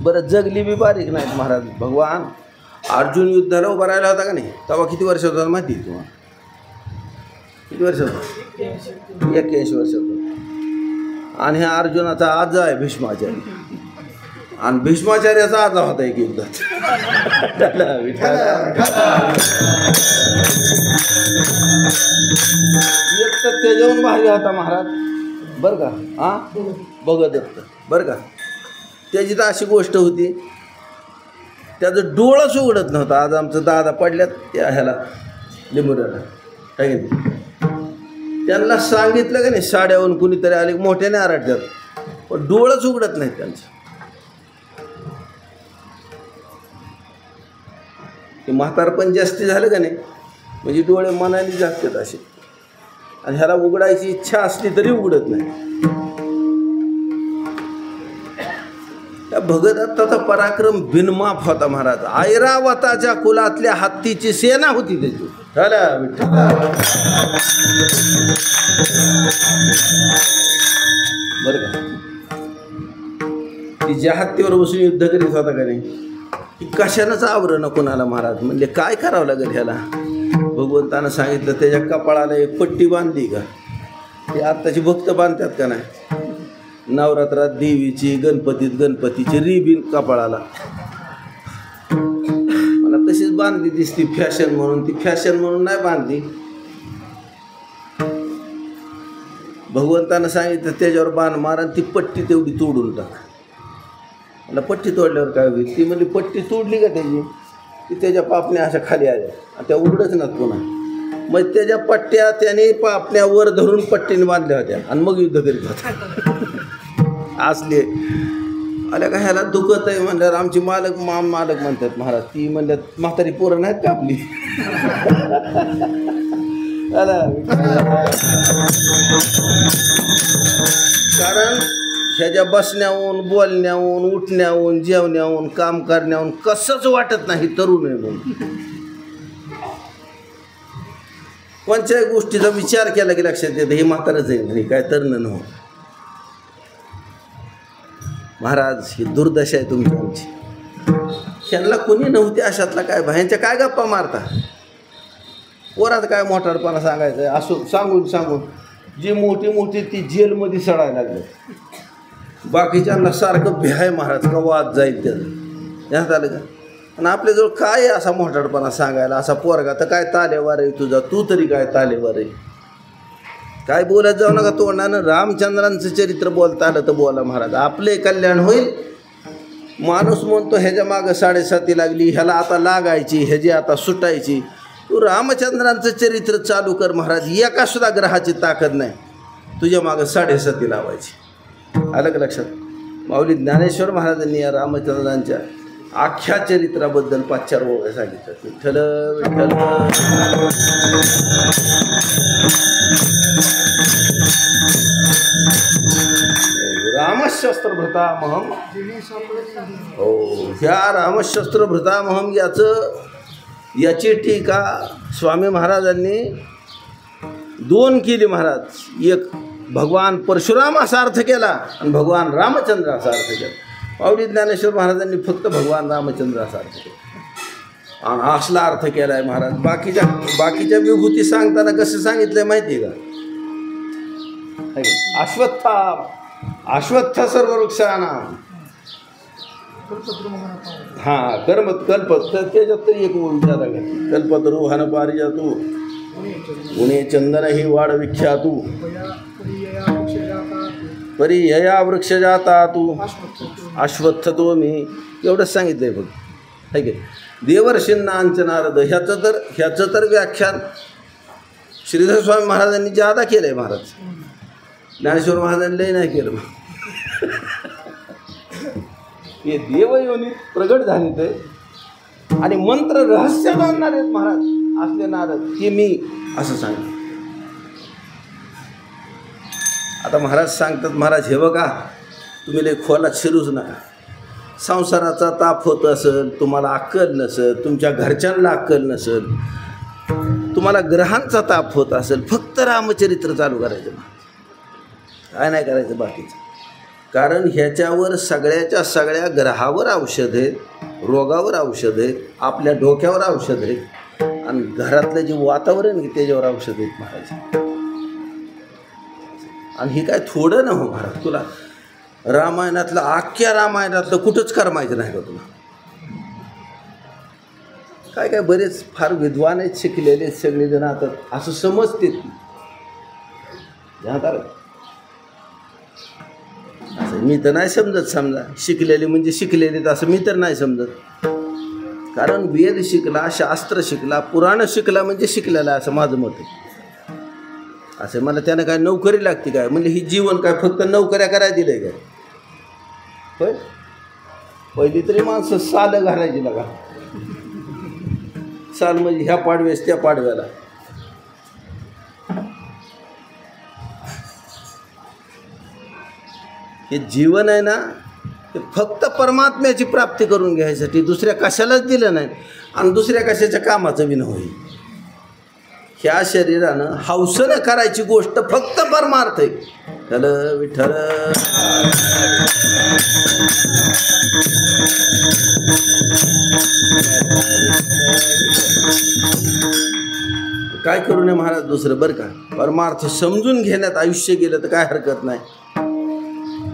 बरं जगली बी बारीक नाहीत महाराज. भगवान अर्जुन युद्धाला उभा राहिला होता का नाही, तेव्हा किती वर्ष होता माहिती आहे तुम्हाला? किती वर्ष होता? 81 वर्ष होतं. आणि ह्या अर्जुनाचा आजा आहे भीष्माचार्य, आणि भीष्माचार्याचा आजा होता एक युद्धात. एक तर त्याच्याहून भारी होता महाराज बरं का. हां भगदत्त बरं का. त्याची तर अशी गोष्ट होती, त्याचं डोळंच उघडत नव्हतं. आज आमचं दादा पडल्यात त्या ह्याला लिंबुऱ्याला काय नाही, त्यांना सांगितलं का नाही साड्यावरून कुणीतरी आले मोठ्याने आरडतात, पण डोळंच उघडत नाहीत त्यांचं. ते म्हातारपण जास्ती झालं का नाही, म्हणजे डोळे मनाने जागतात असे, आणि ह्याला उघडायची इच्छा असली तरी उघडत नाही. त्या भगदत्ताचा पराक्रम बिनमाफ होता महाराज. ऐरावताच्या कुलातल्या हत्तीची सेना होती त्याची. बरं का. ती ज्या हत्तीवर बसून युद्ध करीत होता का नाही, कशानंच आवरण कोणाला महाराज. म्हणजे काय करावं लागेल ह्याला. भगवंतानं सांगितलं त्याच्या कपाळाला एक पट्टी बांधली का, ते आत्ताची भक्त बांधतात का नाही, नवरात्रात देवीची गणपतीची रिबीन कपाळाला, मला तशीच बांधली दिसती फॅशन म्हणून. ती फॅशन म्हणून नाही बांधली, भगवंतानं सांगितलं त्याच्यावर बाण मार आणि ती पट्टी तेवढी तोडून टाक. मला पट्टी तोडल्यावर काय होईल. ती म्हणजे पट्टी तोडली का त्याची, ती त्याच्या पापण्या अशा खाली आल्या आणि त्या उघडच ना पुन्हा. मग त्याच्या पट्ट्या त्याने पापण्या वर धरून पट्टीने बांधल्या होत्या आणि मग युद्ध करीत होता. असले आल्या का ह्याला दुखत आहे म्हणल्यावर आमची मालक म्हणतात महाराज, ती म्हणल्यात म्हातारी पोरं नाहीत का आपली. कारण ह्याच्या बसण्याहून बोलण्याहून उठण्याहून जेवण्याहून काम करण्याहून कसंच वाटत नाही तरुण आहे म्हणून. कोणत्याही गोष्टीचा विचार केला की लक्षात येतं हे म्हातारच आहे म्हणे, काय तरुण नव्हतं. महाराज ही दुर्दशा आहे तुमची आमची. ह्यांना कोणी नव्हते अशातला काय ह्यांच्या काय गप्पा मारता. पोरात काय मोठारपणा सांगायचं आहे असो, सांगून जी मोठी ती जेलमध्ये सडायला लागलं. बाकीच्यांना सारखं भ्याय महाराज का वाद जाईल त्याचं ह्यात आलं का. आणि आपल्याजवळ काय आहे असा मोठारपणा सांगायला. असा पोरगा तर काय तालेवार आहे तुझा, तू तरी काय तालेवार आहे. काय बोलत जाऊ नका तोंडानं. रामचंद्रांचं चरित्र बोलता आलं तर बोला महाराज, आपले कल्याण होईल. माणूस म्हणतो ह्याच्या मागं 7.5 लागली, ह्याला आता लागायची, ह्याची आता सुटायची. तू रामचंद्रांचं चरित्र चालू कर महाराज. एका सुद्धा ग्रहाची ताकद नाही तुझ्या मागं 7.5 लावायची. आलं का लक्षात. माऊली ज्ञानेश्वर महाराजांनी या रामचंद्रांच्या अख्ख्या चरित्राबद्दल 5-4 ओव्या सांगितलं. विठ्ठल विठ्ठल रामशस्त्रभृतामहम. हो, ह्या रामशस्त्रभृतामहम याची टीका स्वामी महाराजांनी 2 केली महाराज. एक भगवान परशुराम असा अर्थ केला आणि भगवान रामचंद्र असा अर्थ केला. पावडी ज्ञानेश्वर महाराजांनी फक्त भगवान रामचंद्र असा अर्थ केला आणि असला अर्थ केला आहे महाराज. बाकीच्या विभूती सांगताना कसं सांगितलं माहिती आहे का. अश्वत्थ सर्व वृक्षाणाम. हां कल्प त्याच्यात तरी एक विचारा घ्या. कल्पतरू हन पारिजातू उणे चंदन ही वाढ विख्यातू परियया वृक्ष जाता तू अश्वत्थ तो मी. एवढंच सांगितलं आहे बघ. ठीक आहे. देवर्षींना अंचनारद ह्याचं तर व्याख्यान श्रीधर स्वामी महाराजांनी जादा केलं आहे महाराज. ज्ञानेश्वर महाराजांनी लई नाही केलं. हे देवयोनीत प्रगट झाले ते आणि मंत्र रहस्य जाणणार आहेत महाराज असले नारद की मी असं सांगितलं. आता महाराज सांगतात महाराज हे बघा तुम्ही लई खोलात शिरूच नका. संसाराचा ताप होत असेल, तुम्हाला अक्कल नसेल, तुमच्या घरच्यांना अक्कल नसेल, तुम्हाला ग्रहांचा ताप होत असेल, फक्त रामचरित्र चालू करायचं, काय नाही करायचं बाकीचं. कारण ह्याच्यावर सगळ्याच्या सगळ्या ग्रहावर औषध आहेत, रोगावर औषध आहेत, आपल्या डोक्यावर औषध आहेत आणि घरातलं जे वातावरण आहे त्याच्यावर औषध आहेत महाराज. आणि हे काय थोडं ना हो महाराज, तुला रामायणातलं अख्ख्या रामायणातलं कुठंच करमायचं नाही का तुला? काय काय बरेच फार विद्वान आहेत, शिकलेले आहेत सगळेजण, आता असं समजते असं मी तर नाही समजत. समजा शिकलेले म्हणजे शिकलेले असं मी तर नाही समजत. कारण वेद शिकला, शास्त्र शिकला, पुराण शिकला म्हणजे शिकलेला असं माझं मत आहे. असं मला त्यानं काय नोकरी लागते काय? म्हणजे ही जीवन काय फक्त नोकऱ्या करायला दिलंय काय? होय, पहिली तरी माणसं सालं घालायची लागा. साल म्हणजे ह्या पाडव्यास त्या पाडव्याला. हे जीवन आहे ना, ते फक्त परमात्म्याची प्राप्ती करून घ्यायसाठी दुसऱ्या कशालाच दिलं नाही आणि दुसऱ्या कशाच्या कामाचं बी होईल. ह्या शरीरानं हौसनं करायची गोष्ट फक्त परमार्थ आहे. विठ्ठल विठ्ठल काय करू नये महाराज दुसरं बरं का. परमार्थ समजून घेण्यात आयुष्य गेलं तर काय हरकत नाही.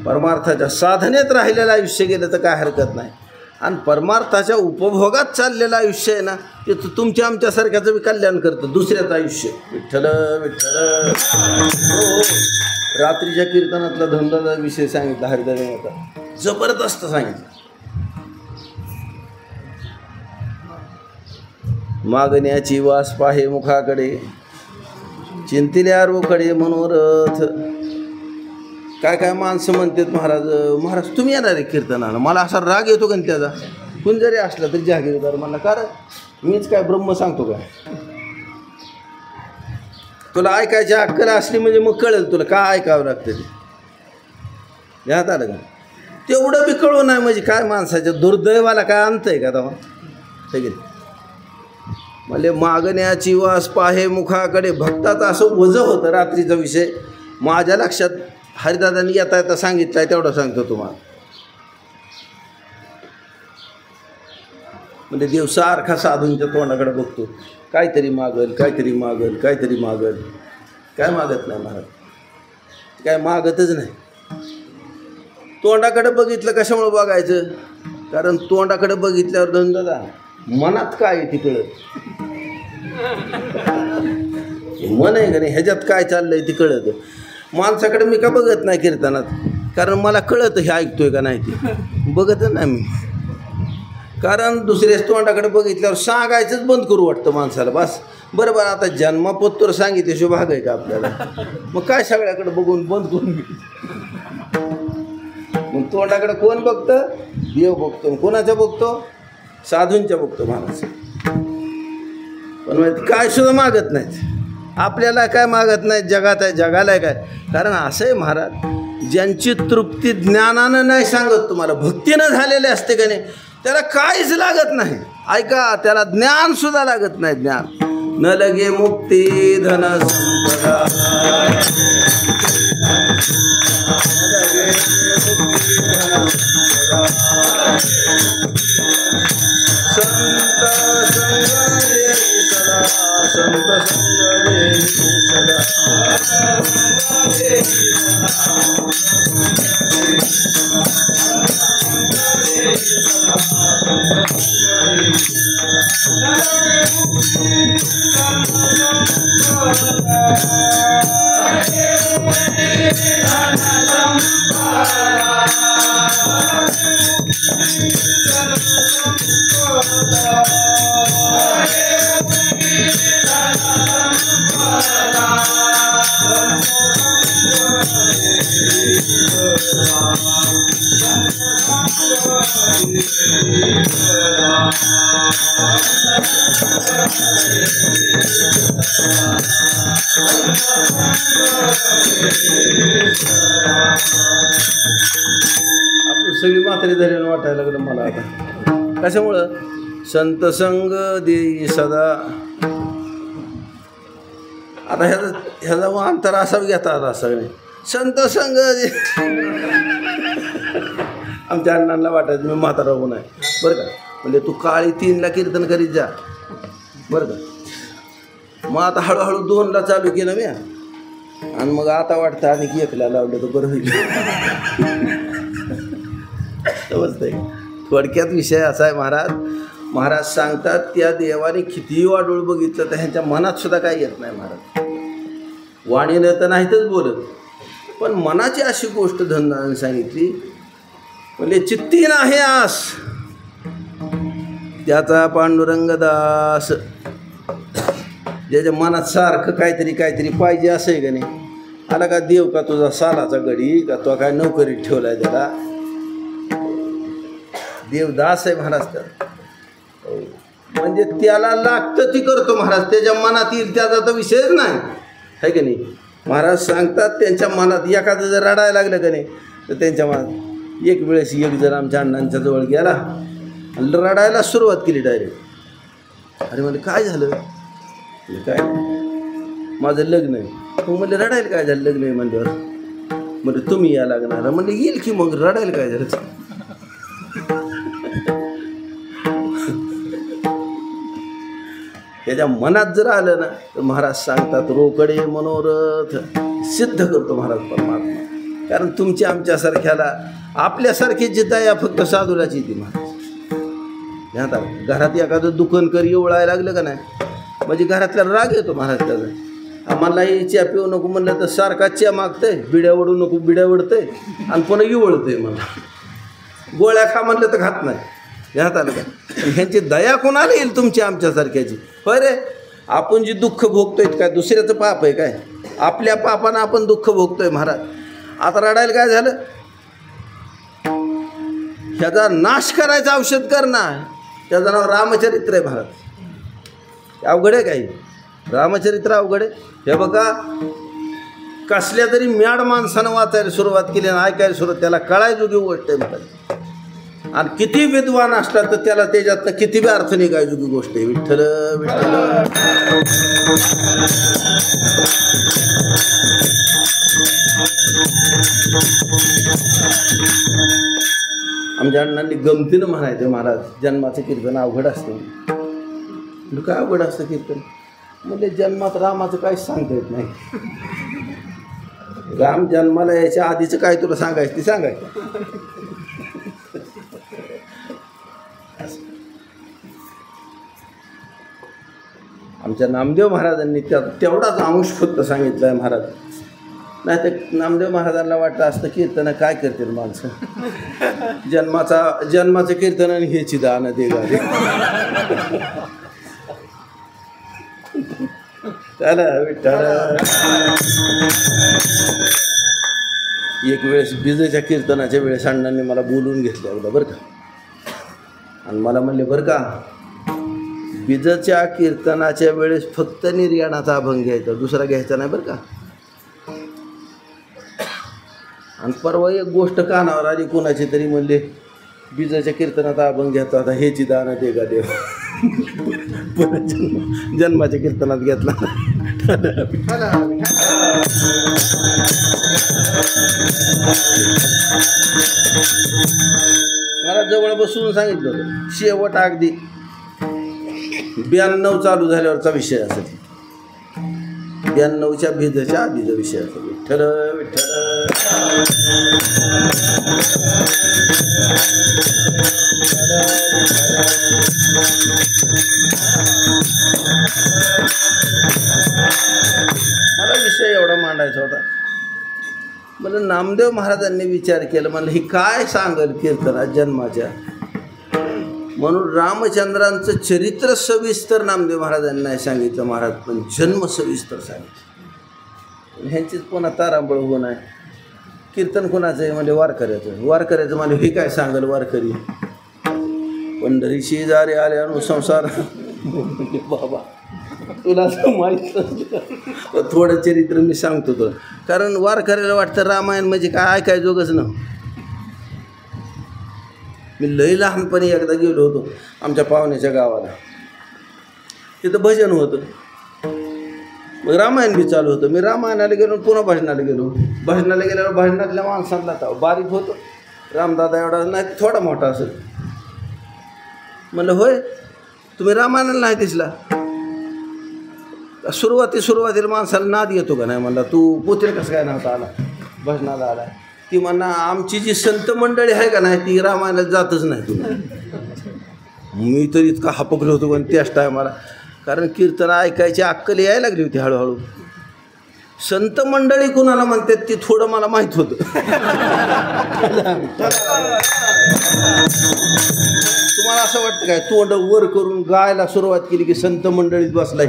परमार्थाच्या साधनेत राहिलेलं आयुष्य गेलं तर काय हरकत नाही. आणि परमार्थाच्या उपभोगात चाललेलं आयुष्य आहे ना, ते तुमच्या आमच्यासारख्याचं बी कल्याण करतं, दुसऱ्याचं आयुष्य. विठ्ठल विठ्ठल. हो, रात्रीच्या कीर्तनातला धंदा विषय सांगितला हरिदासाचा, जबरदस्त सांगितलं. मागण्याची वास पाहे मुखाकडे, चिंतिल्या रोकडे मनोरथ. काय काय माणसं म्हणतात महाराज, महाराज तुम्ही येणार आहे कीर्तनाला? मला असा राग येतो का त्याचा. कोण जरी असला तरी जहागीरदार म्हणला, कारण मीच काय ब्रह्म सांगतो काय? तुला ऐकायची अक्कल असली म्हणजे मग कळेल तुला काय ऐकावं लागतं ते. ध्यानात आलं का? तेवढं बी कळू नाही म्हणजे काय माणसाच्या दुर्दैवाला काय अंत आहे का तेव्हा? ठीक आहे. म्हणजे मागण्याची वास पाहे मुखाकडे, भक्ताचं असं वजं होतं रात्रीचा विषय माझ्या लक्षात. हरिदादांनी येता येता सांगितलं आहे तेवढं सांगतो तुम्हाला. म्हणजे देव सारखा साधूंच्या तोंडाकडे बघतो, काहीतरी मागल काहीतरी मागल काहीतरी मागल. काय मागत नाही महाराज, काय मागतच नाही. तोंडाकडे बघितलं कशामुळे बघायचं? कारण तोंडाकडे बघितल्यावर धंदा मनात काय आहे ती कळत. मन आहे का नाही, ह्याच्यात काय चाललंय ती कळत. माणसाकडे मी का बघत नाही कीर्तनात? कारण मला कळतं हे ऐकतोय का नाही ते, बघतच नाही मी. कारण दुसऱ्याच तोंडाकडे बघितल्यावर सांगायचंच बंद करू वाटतं माणसाला. बस बरोबर, आता जन्मापोत्तर सांगितल्याशिवाय भाग आहे का आपल्याला? मग काय सगळ्याकडे बघून बंद करून मग तोंडाकडे कोण बघतं? देव बघतो. कोणाच्या बघतो? साधूंच्या बघतो महाराज. पण काय सुद्धा मागत नाहीत आपल्याला. काय मागत नाहीत जगात आहे, जगाला काय? कारण असं आहे महाराज, ज्यांची तृप्ती ज्ञानानं नाही सांगत तुम्हाला, भक्तीनं झालेले असते का नाही, त्याला काहीच लागत नाही. ऐका, त्याला ज्ञान सुद्धा लागत नाही. ज्ञान न लगे मुक्ती धन संपदा, संत संग सदा, संत संग सदा. आपण सगळी म्हातारी झाल्यानं वाटायला लागलं मला आता. कशामुळं? संत संग देई सदा. आता ह्याचा अंतर असा घेता आता सगळे संत संग आमच्या अण्णांना वाटायचं मी म्हातारा होऊन आहे बरं का. म्हणजे तू काळी 3ला कीर्तन करीत जा बरं का. मग आता हळूहळू 2ला चालू केलं मी आणि मग आता वाटतं आणि 1ला लावलं तर बरं होईल. समजतंय. थोडक्यात विषय असा आहे महाराज सांगतात त्या देवाने कितीही वाडूळ बघितलं तर ह्यांच्या मनात सुद्धा काही येत नाही महाराज. वाणीनं तर नाहीतच बोलत पण मनाची अशी गोष्ट धनदाने सांगितली म्हणजे चित्ती नाही आस त्याचा पांडुरंग दास. ज्याच्या मनात सारखं काहीतरी पाहिजे असं आहे का नाही. आला का देव का तुझा सालाचा गडी का तो काय नोकरीत ठेवलाय त्याला. देवदास आहे महाराज तर म्हणजे त्याला लागतं ती करतो महाराज. त्याच्या मनात येईल त्याचा तर विषयच नाही आहे की नाही. महाराज सांगतात त्यांच्या मनात एखादं जर रडायला लागलं का नाही तर त्यांच्या मनात एक वेळेस एक जण आमच्या अण्णांच्या जवळ गेला आणि रडायला सुरुवात केली डायरेक्ट. अरे म्हणजे काय झालं काय माझं लग्न आहे. मग म्हणजे रडायला काय झालं लग्न आहे म्हणल्यावर म्हणजे तुम्ही या लागणार म्हणजे येईल की मग रडायला काय झालं. त्याच्या मनात जर आलं ना तर महाराज सांगतात रोकडे मनोरथ सिद्ध करतो महाराज परमात्मा. कारण तुमच्या आमच्यासारख्याला आपल्यासारखी जी दया फक्त साधूलाची ती महाराज. आता घरात एखादं दुकान करी ओळायला लागलं का नाही म्हणजे घरातल्या राग येतो महाराज त्याचा. आम्हालाही च्या पिऊ नको म्हणलं तर सारखा च्या मागतंय. बिड्या वडू नको बिड्या वडतंय आणि पुन्हा इवळतंय मला. गोळ्या खा म्हणलं तर खात नाही. ह्यात आलं का. ह्यांची दया कोणाला येईल तुमच्या आमच्यासारख्याची. होय रे आपण जी दुःख भोगतोय काय दुसऱ्याचं पाप आहे काय. आपल्या पापानं आपण दुःख भोगतोय महाराज. आता रडायला काय झालं ह्याचा नाश करायचं औषध कर ना. त्याचं नाव रामचरित्र आहे महाराज. अवघड आहे काही रामचरित्र अवघड आहे. हे बघा कसल्या तरी म्याड माणसानं वाचायला सुरुवात केली आणि ऐकायला सुरुवात त्याला कळायजोगी गोष्ट आहे महाराज. आणि किती विद्वान असला तर त्याला त्याच्यातनं किती बी अर्थ निघायजोगी गोष्ट आहे. विठ्ठल विठ्ठल. आमच्या अण्णांनी गमतीनं म्हणायचं महाराज जन्माचं कीर्तन अवघड असतं. काय अवघड असतं कीर्तन म्हणजे जन्मात रामाचं काहीच सांगता येत नाही. राम जन्माला यायच्या आधीचं काय तुला सांगायचं ती सांगायचं. आमच्या नामदेव महाराजांनी तेवढाच अंश फक्त सांगितलं आहे महाराज. नाही तर नामदेव महाराजांना वाटतं असतं कीर्तन काय करतील माणसं. जन्माचं कीर्तन आणि ह्याची दान दे गाडी. एक वेळेस बिजेच्या कीर्तनाच्या वेळेस अण्णांनी मला बोलून घेतलं एकदा बरं का. आणि मला म्हणले बरं का बिजच्या कीर्तनाच्या वेळेस फक्त निर्याणाचा अभंग घ्यायचा दुसरा घ्यायचा नाही बरं का. आणि परवा एक गोष्ट कानावर आली कोणाची तरी म्हणले बिजाच्या कीर्तनाचा अभंग घ्यायचा आता ह्याची दान दे का देव. जन्माच्या कीर्तनात घेतला. मला जवळ बसून सांगितलं होतं शेवट अगदी 92 चालू झाल्यावरचा विषय असेल. 92च्या बिजाच्या आधीचा विषय असेल. विठ्ठल विठ्ठल. मला विषय एवढा मांडायचा होता. मला नामदेव महाराजांनी विचार केला म्हणलं ही काय सांगेल कीर्तनात जन्माच्या. म्हणून रामचंद्रांचं चरित्र सविस्तर नामदेव महाराजांनी नाही सांगितलं महाराज पण जन्म सविस्तर सांगितलं. ह्यांचीच पुन्हा तारांबळ होऊन आहे. कीर्तन कोणाचं आहे म्हणजे वारकऱ्याचं म्हणजे हे काय सांगेल वारकरी. पंढरी शेजारी आले अनुसंसार बाबा तुला असं माहीत थोडं चरित्र मी सांगतो तुला. कारण वारकऱ्याला वाटतं रामायण म्हणजे काय ऐकाय जोगच ना. मी लई लहानपणी एकदा गेलो होतो आमच्या पाहुण्याच्या गावाला. तिथं भजन होतं मग रामायण बी चालू होतं. मी रामायणाला गेलो पुन्हा भजनाला गेलो. भजनाला गेल्यावर भजनातल्या माणसांना बारीक होतं रामदादा एवढा नाही, थोडा मोठा असेल. म्हणलं होय, तुम्ही रामायणाला नाही दिसला. सुरुवातीला माणसाला नाद येतो का नाही. म्हणला तू पोते कसं काय नव्हता आला, भजनाला आला. ती म्हणा आमची जी संत मंडळी आहे का नाही ती रामायणाला जातच नाही. तुम्ही मी तर इतका हापकलो होतो पण त्याच टायमाला, कारण कीर्तन ऐकायची अक्कल यायला लागली होती हळूहळू. संत मंडळी कुणाला म्हणतात ती थोडं मला माहीत होतं. तुम्हाला असं वाटतं काय तोंड वर करून गायला सुरुवात केली की संत मंडळीत बसला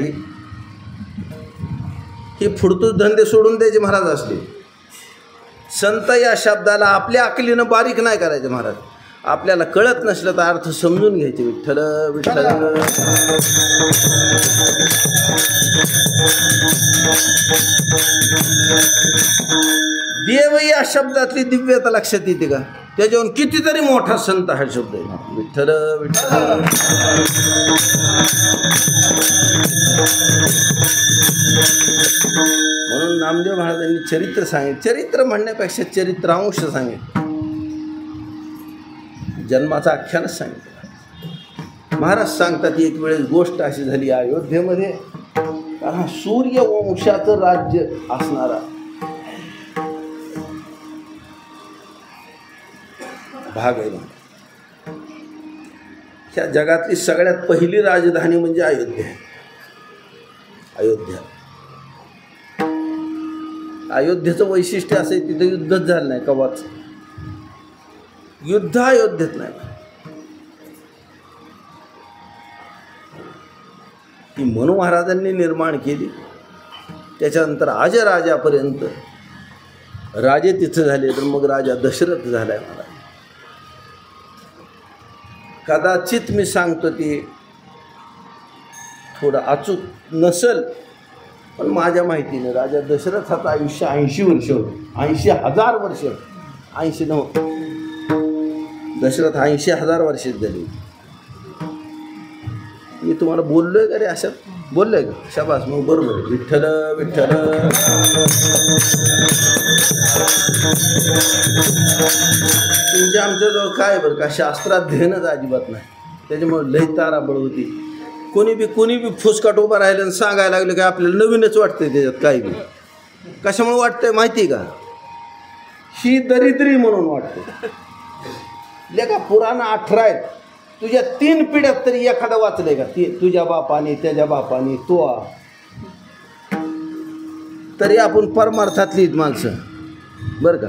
ही फुडतूस धंदे सोडून द्यायचे महाराज असले. संत या शब्दाला आपल्या अकलीनं बारीक नाही करायचं महाराज. आपल्याला कळत नसलं तर अर्थ समजून घ्यायचे. विठ्ठल विठ्ठल. देव या शब्दातली दिव्यता लक्षात येते का. त्याच्यावरून कितीतरी मोठा संत हा शब्द आहे. विठ्ठल विठ्ठल. म्हणून नामदेव महाराजांनी चरित्र सांगितलं. चरित्र म्हणण्यापेक्षा चरित्रांश सांगितलं. जन्माचं आख्यानच सांगितलं. महाराज सांगतात एक वेळेस गोष्ट अशी झाली अयोध्येमध्ये. कारण सूर्यवंशाचं राज्य असणारा भाग आहे. ह्या जगातली सगळ्यात पहिली राजधानी म्हणजे अयोध्या. अयोध्येचं वैशिष्ट्य असं आहे तिथं युद्धच झालं नाही कवाच. युद्ध अयोध्येत नाही. ती मनु महाराजांनी निर्माण केली. त्याच्यानंतर राजापर्यंत राजे तिथं झाले. तर मग राजा दशरथ झालाय महाराज. कदाचित मी सांगतो ते थोडं अचूक नसल पण माझ्या माहितीने राजा दशरथाचं आयुष्य 80 वर्ष होतं. 80,000 वर्ष. 80 नव्हतं. दशरथ 80,000 वर्षात झाली. मी तुम्हाला बोललोय का रे अशात बोललोय का. शाबास मग बरोबर आहे. विठ्ठल विठ्ठल. तुमच्या आमच्याजवळ काय बरं का शास्त्राध्ययनच अजिबात नाही. त्याच्यामुळे लई ताराबळ होती. कोणी बी फुसकाट उभा राहिलं आणि सांगायला लागलं की आपल्याला नवीनच वाटतंय त्याच्यात. काही बी कशामुळे वाटतंय माहिती आहे का. ही दरिद्री म्हणून वाटते. लेखा पुराण 18 आहेत. तुझ्या 3 पिढ्यात तरी एखादा वाचलंय का. तुझ्या बापाने त्याच्या बापाने तो तरी आपण परमार्थातलीच माणसं बरं का.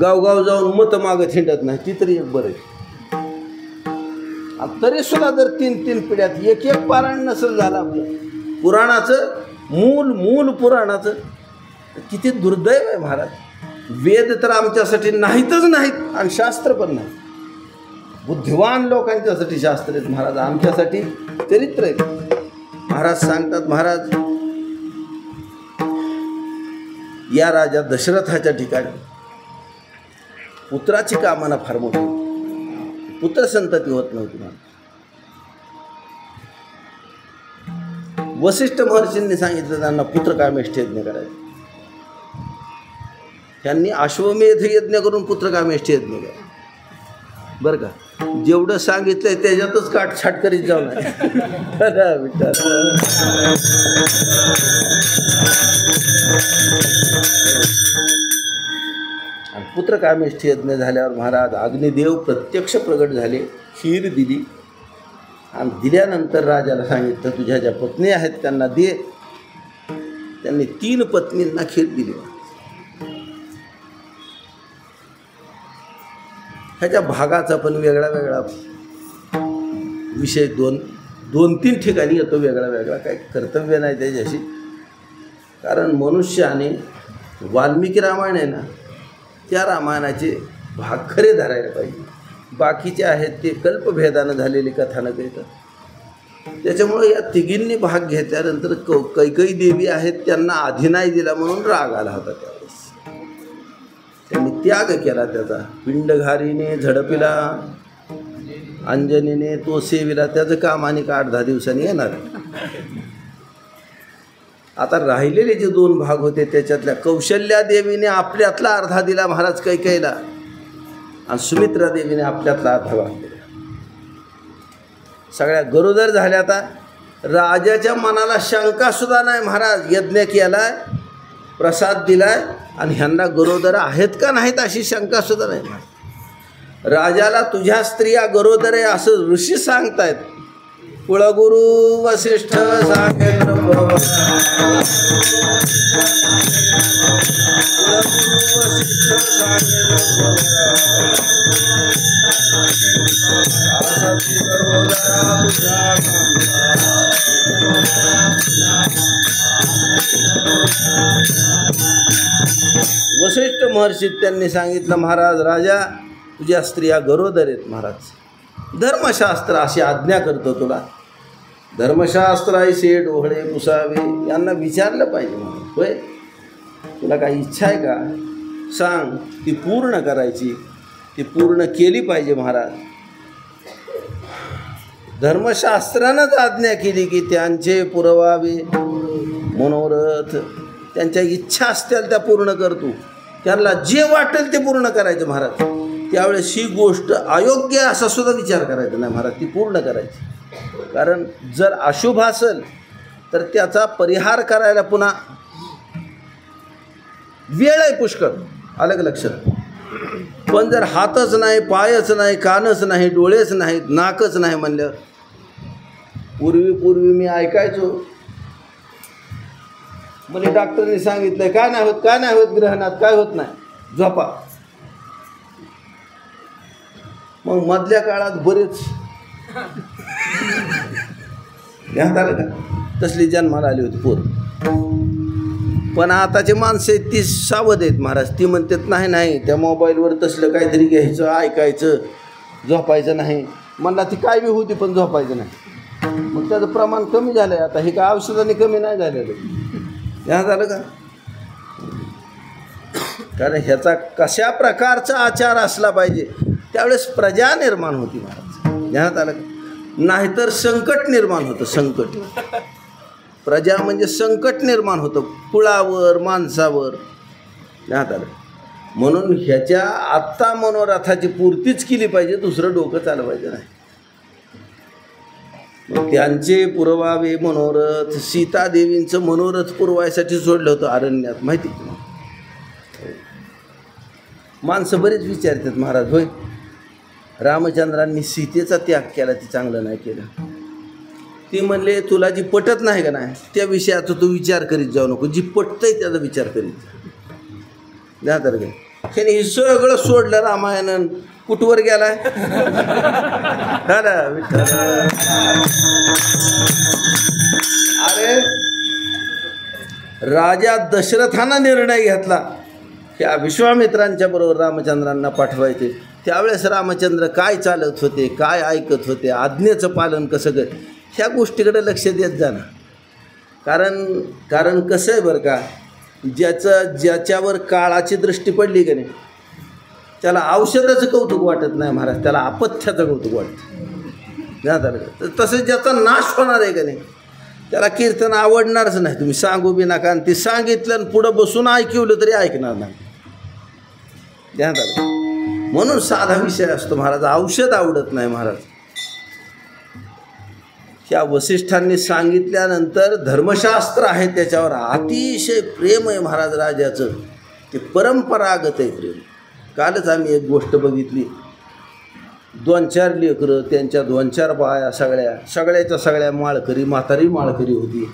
गावगाव जाऊन मतं मागत हिंडत नाही ती तरी एक बरं आहे. तरी सुद्धा जर 3 पिढ्यात एक पारायण नसेल झालं आपलं पुराणाचं मूल पुराणाचं किती दुर्दैव आहे महाराज. वेद तर आमच्यासाठी नाहीतच नाहीत आणि शास्त्र पण नाही. बुद्धिवान लोकांच्यासाठी शास्त्र आहेत महाराज. आमच्यासाठी चरित्र आहेत. महाराज सांगतात महाराज या राजा दशरथाच्या ठिकाणी पुत्राची कामना फार मोठी. पुत्र संतती होत नव्हती. वसिष्ठ महर्षींनी सांगितलं त्यांना पुत्र कामेष्ठी यज्ञ करायचं. त्यांनी अश्वमेध यज्ञ करून पुत्र कामेष्ठी यज्ञ केला बरं का. जेवढं सांगितलंय त्याच्यातच काटछाट करीत जाऊ नये. आणि पुत्र कामेष्ठी यज्ञ झाल्यावर महाराज अग्निदेव प्रत्यक्ष प्रगट झाले. खीर दिली आणि दिल्यानंतर राजाला सांगितलं तुझ्या ज्या पत्नी आहेत त्यांना दे. त्यांनी 3 पत्नींना खीर दिली. ह्याच्या भागाचा पण वेगळा विषय 2-3 ठिकाणी येतो वेगळा. काही कर्तव्य नाही त्याच्याशी. कारण मनुष्याने वाल्मिकी रामायण आहे ना त्या रामायणाचे भाग खरे धरायला पाहिजे. बाकीचे आहेत ते कल्पभेदानं झालेले कथानक येतात. त्याच्यामुळे या तिघींनी भाग घेतल्यानंतर कैकई देवी आहेत त्यांना आधी नाही दिला म्हणून राग आला होता. त्यावेळेस त्यांनी त्याग केला त्याचा. पिंडघारीने झडपिला अंजनीने तो सेविला. त्याचं काम आणि 8-10 दिवसांनी येणार. आता राहिलेले जे 2 भाग होते त्याच्यातल्या कौशल्या देवीने आपल्यातला अर्धा दिला महाराज कैकेयीला. आणि सुमित्रा देवीने आपल्यातला हात घातलेला. सगळ्या गरोदर झाल्या. आता राजाच्या मनाला शंका सुद्धा नाही, महाराज यज्ञ केलाय, प्रसाद दिलाय आणि ह्यांना गरोदर आहेत का नाहीत अशी शंका सुद्धा नाही. राजाला तुझ्या स्त्रिया गरोदर आहे असं ऋषी सांगतायत. कुळगुरु वसिष्ठ सांगेल वसिष्ठ महर्षी त्यांनी सांगितलं, महाराज राजा तुझ्या स्त्रिया गरोदर आहेत. महाराज धर्मशास्त्र अशी आज्ञा करतो तुला. धर्मशास्त्र ऐसे डोळे पुसावे यांना विचारलं पाहिजे. म्हणून होय तुला काही इच्छा आहे का सांग, ती पूर्ण करायची, ती पूर्ण केली पाहिजे. महाराज धर्मशास्त्रानंच आज्ञा केली की त्यांचे पुरवावे मनोरथ, त्यांच्या इच्छा असतील त्या पूर्ण करतो, त्यांना जे वाटेल ते पूर्ण करायचं. महाराज त्यावेळेस ही गोष्ट अयोग्य असा सुद्धा विचार करायचा नाही. महाराज ती पूर्ण करायची. कारण जर अशुभ असेल तर त्याचा परिहार करायला पुन्हा वेळ आहे पुष्कळ, अलग लक्षात. पण जर हातच नाही, पायच नाही, कानच नाही, डोळेच नाहीत, नाकच नाही म्हणलं. पूर्वी मी ऐकायचो, मला डॉक्टरने सांगितलं काय नाही होत, काय नाही होत, ग्रहणात काय होत नाही, झोपा. मग मधल्या काळात बरेच ध्यान आलं का तसली जन्माला आली होती पोर. पण आताचे माणसं आहेत ती सावध आहेत. महाराज ती म्हणतात नाही नाही त्या मोबाईलवर तसलं काहीतरी घ्यायचं, ऐकायचं, झोपायचं नाही. म्हणला ती काय बी होती पण झोपायचं नाही. मग त्याचं प्रमाण कमी झालं आहे. आता हे काय औषधाने कमी नाही झालेलं. ध्यान झालं का? कारण ह्याचा कशा प्रकारचा आचार असला पाहिजे त्यावेळेस प्रजा निर्माण होती. महाराज ध्यानात आलं का? नाहीतर संकट निर्माण होतं. संकट प्रजा म्हणजे संकट निर्माण होतं कुळावर, माणसावर. ध्यानात आलं. म्हणून ह्याच्या आत्ता मनोरथाची पूर्तीच केली पाहिजे, दुसरं डोकं चालवायचं नाही. त्यांचे पुरवावे मनोरथ. सीतादेवींचं मनोरथ पुरवायसाठी सोडलं होतं अरण्यात, माहिती की. माणसं बरेच विचारतात महाराज होय रामचंद्रांनी सीतेचा त्याग केला ती चांगलं नाही केलं. ती म्हणले तुला जी पटत नाही का नाही त्या विषयाचा तू विचार करीत जाऊ नको, जी पटतंय त्याचा विचार करीत द्या. तर काय त्याने हे सगळं सोडलं रामायण कुठवर गेलाय. अरे राजा दशरथानं निर्णय घेतला ह्या विश्वामित्रांच्या बरोबर रामचंद्रांना पाठवायचे. त्यावेळेस रामचंद्र काय चालत होते, काय ऐकत होते, आज्ञेचं पालन कसं कर, ह्या गोष्टीकडे लक्ष देत जाणं. कारण कसं आहे बरं का, ज्याच्यावर काळाची दृष्टी पडली का नाही त्याला औषधाचं कौतुक वाटत नाही महाराज, त्याला अपथ्याचं कौतुक वाटतं. तसंच ज्याचा नाश होणार आहे का नाही त्याला कीर्तन आवडणारच नाही. तुम्ही सांगू बी नका आणि ते सांगितलं आणि पुढं बसून ऐकवलं तरी ऐकणार नाही. ध्यानात आलं. म्हणून साधा विषय असतो महाराज, औषध आवडत नाही महाराज. ह्या वसिष्ठांनी सांगितल्यानंतर धर्मशास्त्र आहे त्याच्यावर अतिशय प्रेम आहे महाराज राजाचं. ते परंपरागत आहे प्रेम. कालच आम्ही एक गोष्ट बघितली, 2-4 लेकरं, त्यांच्या 2-4 बाया, सगळ्या माळकरी, म्हातारी माळकरी होती.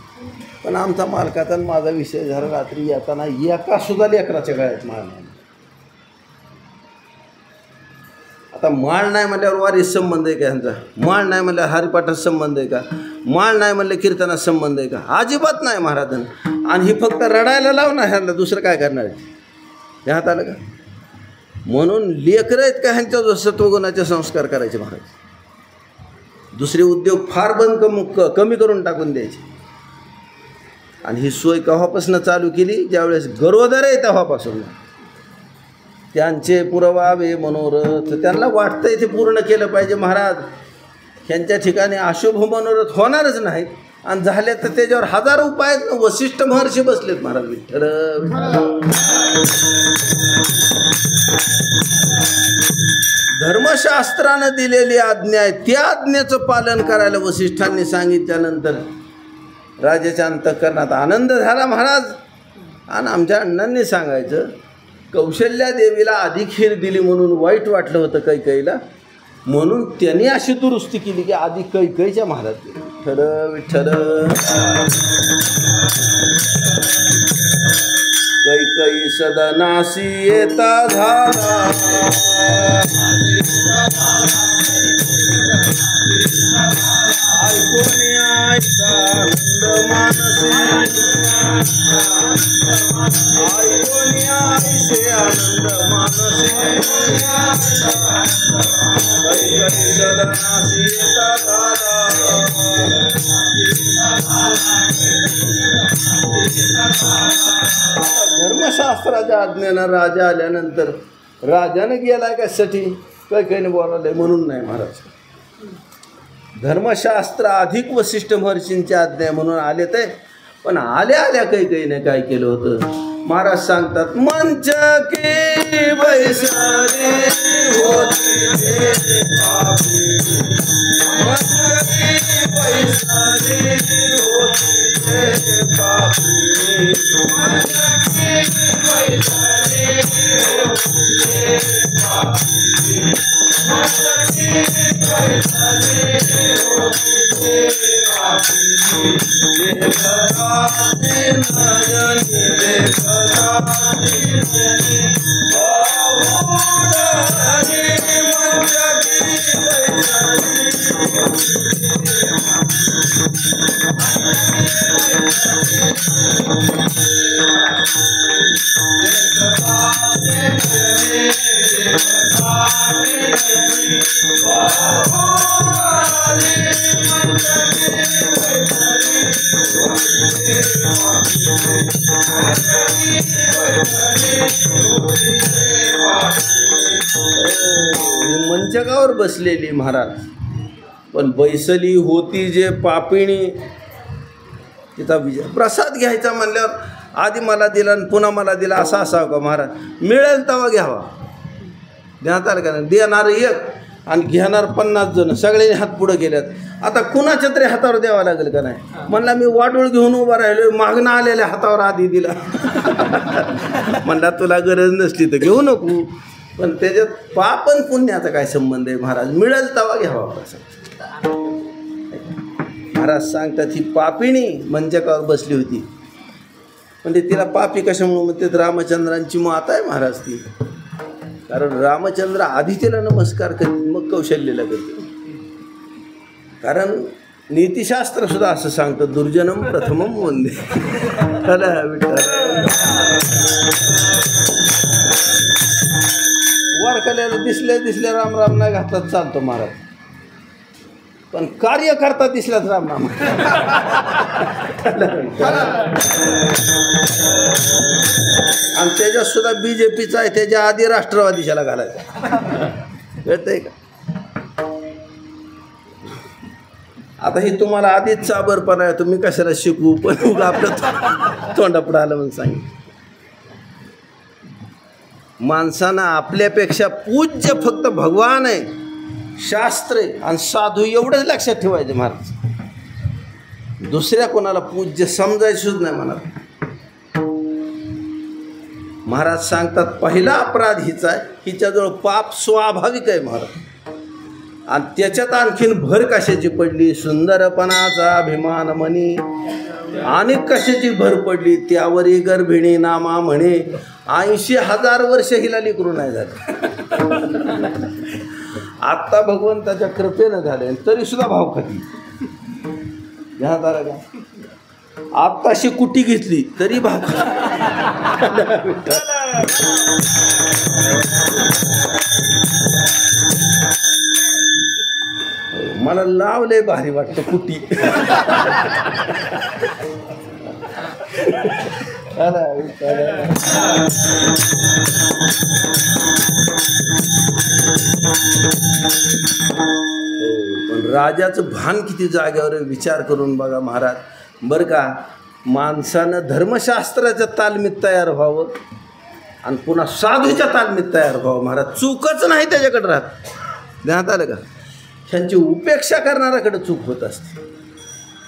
पण आमचा मालकाचा आणि माझा विषय झाला रात्री येताना एकासुद्धा लेकराच्या गळ्यात माळ नाही. आता माळ नाही म्हणल्यावर वारीस संबंध आहे का ह्यांचा? माळ नाही म्हणल्यावर हरिपाठात संबंध आहे का? माळ नाही म्हणलं कीर्तनात संबंध आहे का? अजिबात नाही महाराजांना. आणि ही फक्त रडायला लावणार ह्यांना, दुसरं काय करणार आहे? ह्यात आलं का? म्हणून लेकरं आहेत का ह्यांच्या सत्वगुणाचे संस्कार करायचे महाराज. दुसरे उद्योग फार कमी करून टाकून द्यायचे. आणि ही सोय केव्हापासून चालू केली? ज्यावेळेस गरोदर आहे तेव्हापासून. त्यांचे पुरवावे मनोरथ, त्यांना वाटतंय ते पूर्ण केलं पाहिजे महाराज. ह्यांच्या ठिकाणी अशुभ मनोरथ होणारच नाहीत आणि झाले तर त्याच्यावर 1000 उपाय वसिष्ठ महर्षी बसलेत महाराज. विठ्ठल धर्मशास्त्रानं दिलेली आज्ञा आहे, त्या आज्ञेचं पालन करायला वसिष्ठांनी सांगितल्यानंतर राजाच्या अंतःकरणात आनंद झाला महाराज. आणि आमच्या अण्णांनी सांगायचं, कौशल्या देवीला आधी खीर दिली म्हणून वाईट वाटलं होतं कैकईला, म्हणून त्यांनी अशी दुरुस्ती केली की आधी कैकईच्या महाराज विठ्ठल विठ्ठल. कैकई सदनासी येता झाला, ऐकून आईचा आनंद मानसी, ऐकून आईचे आनंद मानसी. कैकई सदनासी येता झाला, धर्मशास्त्राच्या आज्ञेनं राजा आल्यानंतर राजानं गेलाय कशासाठी, कैकईने बोलावलंय म्हणून नाही महाराज. धर्मशास्त्र अधिक वसिष्ठ महर्षींची आज्ञा म्हणून आले ते, पण आल्या आल्या कैकईने काय केलं होतं महाराज सांगतात. मंच की बैसले होती पापी, मंच की बैसले होती पापी, मंच की बैसले होती पापी, मंच की बैसले होती पापी. मंचकावर बसलेली महाराज, पण बैसली होती जे पापिणी, तिचा विजय. प्रसाद घ्यायचा म्हणल्यावर आधी मला दिला आणि पुन्हा मला दिला असा असावं का महाराज? मिळेल तेव्हा घ्यावा. देण्यात आलं का नाही? देणार एक आणि घेणार 50 जण, सगळ्यांनी हात पुढं गेल्यात. आता कुणाच्या तरी हातावर द्यावं लागेल का नाही? म्हणला मी वाटोळ घेऊन उभा राहिलो, मागणं आलेल्या हातावर आधी दिला. म्हणला तुला गरज नसली तर घेऊ नको, पण त्याच्यात पाप आणि पुण्याचा काय संबंध आहे महाराज? मिळेल तेव्हा घ्यावा प्रसाद. महाराज सांगतात ही पापिणी मंचकावर बसली होती, म्हणजे तिला पापी कशामुळे म्हणते? रामचंद्रांची माता आहे महाराज ती. कारण रामचंद्र आधी तिला नमस्कार करते, मग कौशल्यला करते. कारण नीतिशास्त्र सुद्धा असं सांगतं, दुर्जनम प्रथमम वंदे. वारकऱ्याला दिसले राम राम नाही घातला चालतो महाराज, पण कार्य करता दिसल्याच राम राम. आणि त्याच्यात सुद्धा BJPचा आहे, त्याच्या आधी राष्ट्रवादीशाला घालायचा. कळतंय का? आता ही तुम्हाला आधीच चाबरपणा आहे, तुम्ही कशाला शिकू, पण आपलं तोंडापुढं आलं म्हणून सांगितलं. माणसानं आपल्यापेक्षा पूज्य फक्त भगवान आहे, शास्त्र आणि साधू एवढंच लक्षात ठेवायचं महाराज. दुसऱ्या कोणाला पूज्य समजायचंच नाही म्हणा. महाराज सांगतात पहिला अपराध हिचा आहे, हिच्याजवळ पाप स्वाभाविक आहे महाराज. आणि त्याच्यात आणखीन भर कशाची पडली? सुंदरपणाचा अभिमान म्हणी, आणि कशाची भर पडली? त्यावरी गर्भिणी नामा म्हणे. 80,000 वर्ष हिला लेकरू नाही झालं. आत्ता भगवंताच्या कृपेनं झाले, तरी सुद्धा भाव खाती. घ्या दारा का आत्ताशी कुटी घेतली तरी भाव मला लावले भारी वाटतं कुटी. पण राजाचं भान किती जाग्यावर विचार करून बघा महाराज. बरं का, माणसानं धर्मशास्त्राच्या तालमीत तयार व्हावं, आणि पुन्हा साधूच्या तालमीत तयार व्हावं महाराज. चूकच नाही त्याच्याकडे राहत. ध्यानात आलं का? ह्यांची उपेक्षा करणाऱ्याकडे चूक होत असते.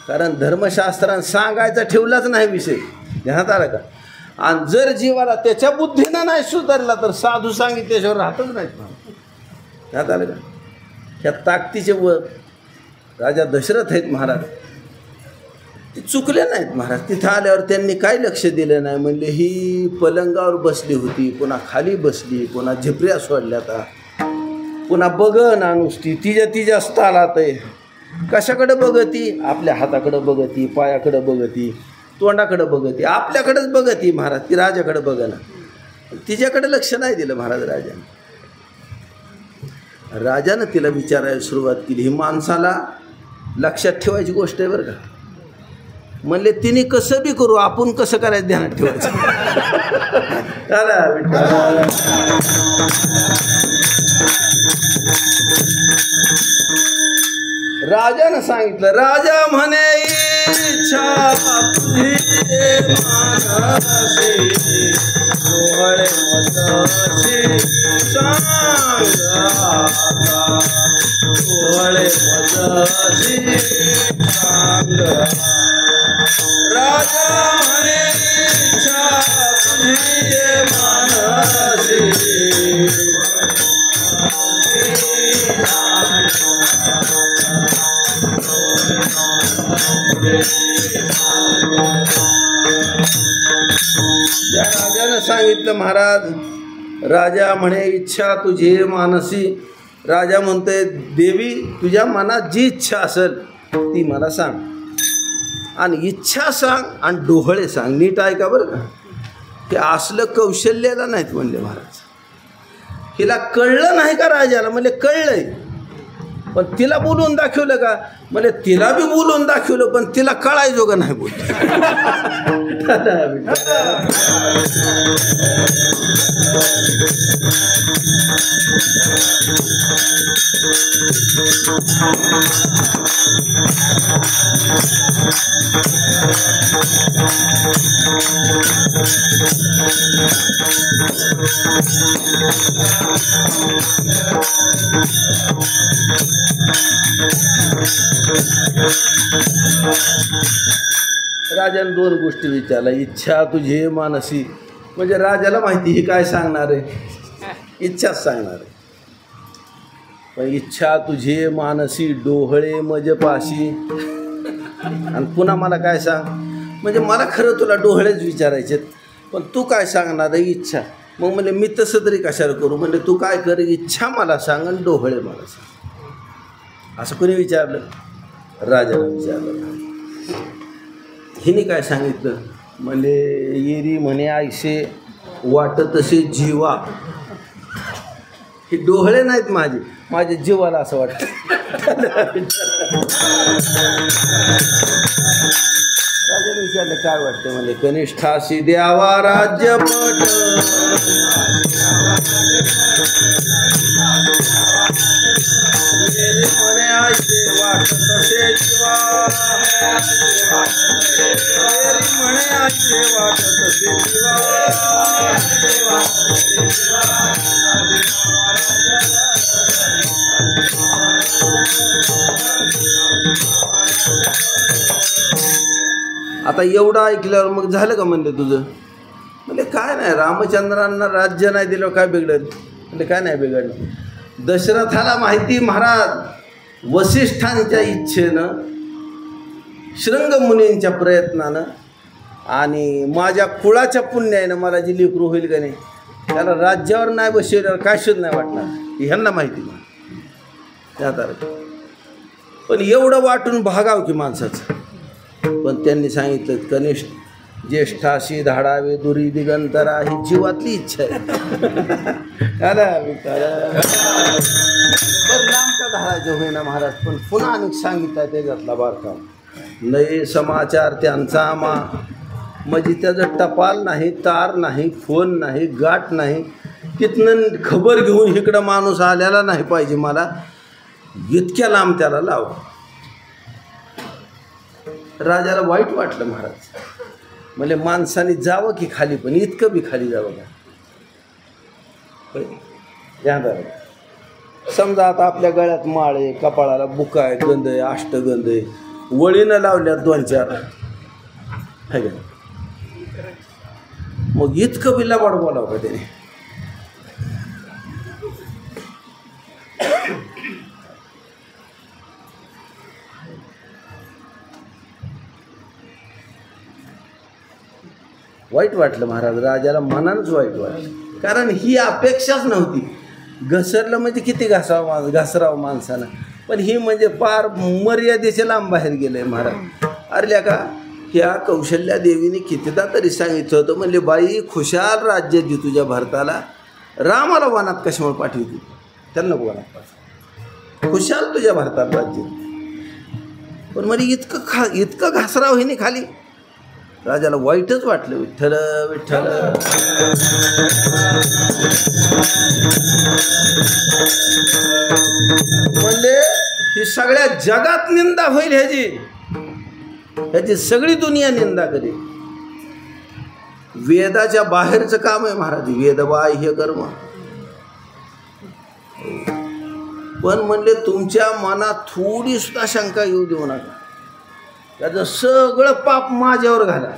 कारण धर्मशास्त्रानं सांगायचा ठेवलाच नाही विषय. ध्यानात आलं का? आणि जर जीवाला त्याच्या बुद्धीनं नाही सुधारला तर साधू सांगितल्याशिवाय राहतच नाहीत महाराज. ध्यानात आलं का? ह्या ताकदीचे व राजा दशरथ आहेत महाराज, ते चुकले नाहीत महाराज. तिथं आल्यावर त्यांनी काय लक्ष दिलं नाही. म्हणले ही पलंगावर बसली होती, पुन्हा खाली बसली, पुन्हा झिपऱ्या सोडल्या, आता पुन्हा बघना नुसती तिच्या स्थानात आहे. कशाकडे बघती? आपल्या हाताकडे बघती, पायाकडे बघती, तोंडाकडे बघती, आपल्याकडेच बघती महाराज. ती राजाकडे बघना, तिच्याकडे लक्ष नाही दिलं महाराज राजाने. राजानं तिला विचारायला सुरुवात केली. ही माणसाला लक्षात ठेवायची गोष्ट आहे बरं का. म्हणले तिने कसं बी करू, आपण कसं करायचं ध्यानात ठेवायचं. राजानं सांगितलं. राजा म्हणे इच्छा तुझी मानसी, डोळे मजसी सांग, डोळे मजसी सांग. राजा म्हणे इच्छा तुझी मानसी, त्या राजानं सांगितलं महाराज. राजा म्हणे इच्छा तुझी मानसी. राजा म्हणतोय देवी तुझ्या मनात जी इच्छा असेल ती मला सांग, आणि इच्छा सांग आणि डोहळे सांग. नीट ऐका बरं का. ते असलं कौशल्याला नाहीत म्हणले महाराज. हिला कळलं नाही का राजाला? म्हणजे कळलंय, पण तिला बोलून दाखवलं का? म्हणजे तिला बी बोलून दाखवलं, पण तिला कळायजोगं नाही बोलत. राजाने दोन गोष्टी विचारल्या. इच्छा तुझी मानसी, म्हणजे राजाला माहिती ही काय सांगणार आहे, इच्छाच सांगणार आहे. पण इच्छा तुझी मानसी, डोहळे मजपाशी, आणि पुन्हा मला काय सांग. म्हणजे मला खरं तुला डोहळेच विचारायचे, पण तू काय सांगणार आहे? इच्छा. मग म्हणजे मी तसं तरी कशाला करू? म्हणजे तू काय कर, इच्छा मला सांग आणि डोहळे मला सांग. असं कोणी विचारलं? राजाला विचारलं. हिने काय सांगितलं? म्हणजे येरी म्हणे आयसे वाटत तसे जीवा. हे डोहळे नाहीत माझे, माझ्या जीवाला असं वाटतं. राजाने विचारलं काय वाटतं? म्हणजे कनिष्ठाशी द्यावा राज्यपट, म्हणे आयसे वाटत तसे जीवा, म्हणे आयसे वाटत तसे जीवा. आता एवढं ऐकल्यावर मग झालं का म्हणलं तुझं? म्हणजे काय नाही, रामचंद्रांना राज्य नाही दिलं काय बिघडलं? म्हणजे काय नाही बिघडलं. दशरथाला माहिती महाराज वसिष्ठांच्या इच्छेनं, शृंगमुनींच्या प्रयत्नानं आणि माझ्या कुळाच्या पुण्यानं मला जी लेकरू होईल का नाही, त्याला राज्यावर नाही बसवल्यावर काय शोध नाही वाटणार, ह्यांना माहिती नाही. त्यात पण एवढं वाटून भागाव की माणसाचं. पण त्यांनी सांगितलं कनिष्ठ ज्येष्ठाशी धाडावे दुरी दिगंतरा, ही जीवातली इच्छा आहे. लांबचा धाडायचं होईना महाराज, पण पुन्हा अनेक सांगितलं त्याच्यातला बारका. नये समाचार त्यांचा आमा, म्हणजे त्याचं टपाल नाही, तार नाही, फोन नाही, गाठ नाही, तिथनं खबर घेऊन इकडं माणूस आलेला नाही पाहिजे मला, इतक्या लांब त्याला लाव. राजाला वाईट वाटलं महाराज. म्हणजे माणसाने जावं की खाली, पण इतकं बी खाली जावं का? ध्यान राहिलं. समजा आता आपल्या गळ्यात माळ आहे, कपाळाला बुका आहे, गंध आहे, अष्टगंध आहे, वळीनं लावल्यात 2-4 आहे का. मग इतकं बिल्ला वाढ बोलावं का त्याने. वाईट वाटलं महाराज, राजाला मनानच वाईट वाटलं, कारण ही अपेक्षाच नव्हती. घसरलं म्हणजे किती घसरावं माणसानं, पण ही म्हणजे पार मर्यादेच्या लांब बाहेर गेलंय महाराज. अरे का ह्या कौशल्या देवीने कितीदा तरी सांगितलं होतं, म्हणले बाई खुशाल राज्य दे तुझ्या भारताला, रामाला वनात कशामुळे पाठवते, त्यांना वनात पाठव, खुशाल तुझ्या भारताला राज्य. पण म्हणजे इतकं घासराव हिने खाली. राजाला वाईटच वाटलं. विठ्ठल विठ्ठल म्हणजे ही सगळ्या जगात निंदा होईल ह्याची सगळी दुनिया निंदा करेल. वेदाच्या बाहेरचं काम आहे महाराज, वेदबाह्य कर्म. पण म्हणले तुमच्या मनात थोडी सुद्धा शंका येऊ देऊ नका, त्याचं सगळं पाप माझ्यावर घाला,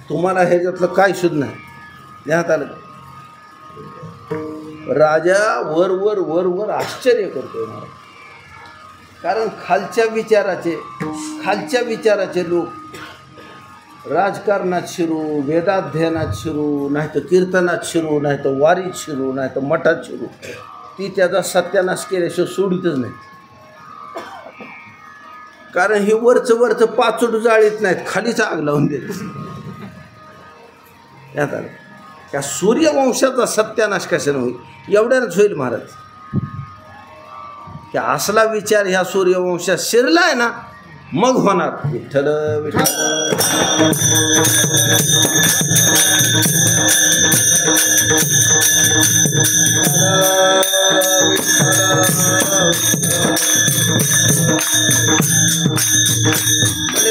तुम्हाला ह्याच्यातलं काय सुद्धा नाही. ध्यानात आलं. राजा वर वर वर वर आश्चर्य करतोय महाराज, कारण खालच्या विचाराचे लोक राजकारणात शिरू, वेदाध्ययनात शिरू, नाही तर कीर्तनात शिरू, नाही तर वारीत शिरू, नाही तर मठात शिरू, ती त्याचा सत्यानाश केल्याशिवाय सोडितच नाही. कारण हे वरचं पाचोट जाळीत नाहीत, खालीच आग लावून देत. यात आलं त्या सूर्यवंशाचा सत्यानाश कशाने होईल, एवढ्यानंच होईल महाराज. की असला विचार ह्या सूर्यवंशात शिरलाय ना, मग होणार. विठ्ठल विठ्ठल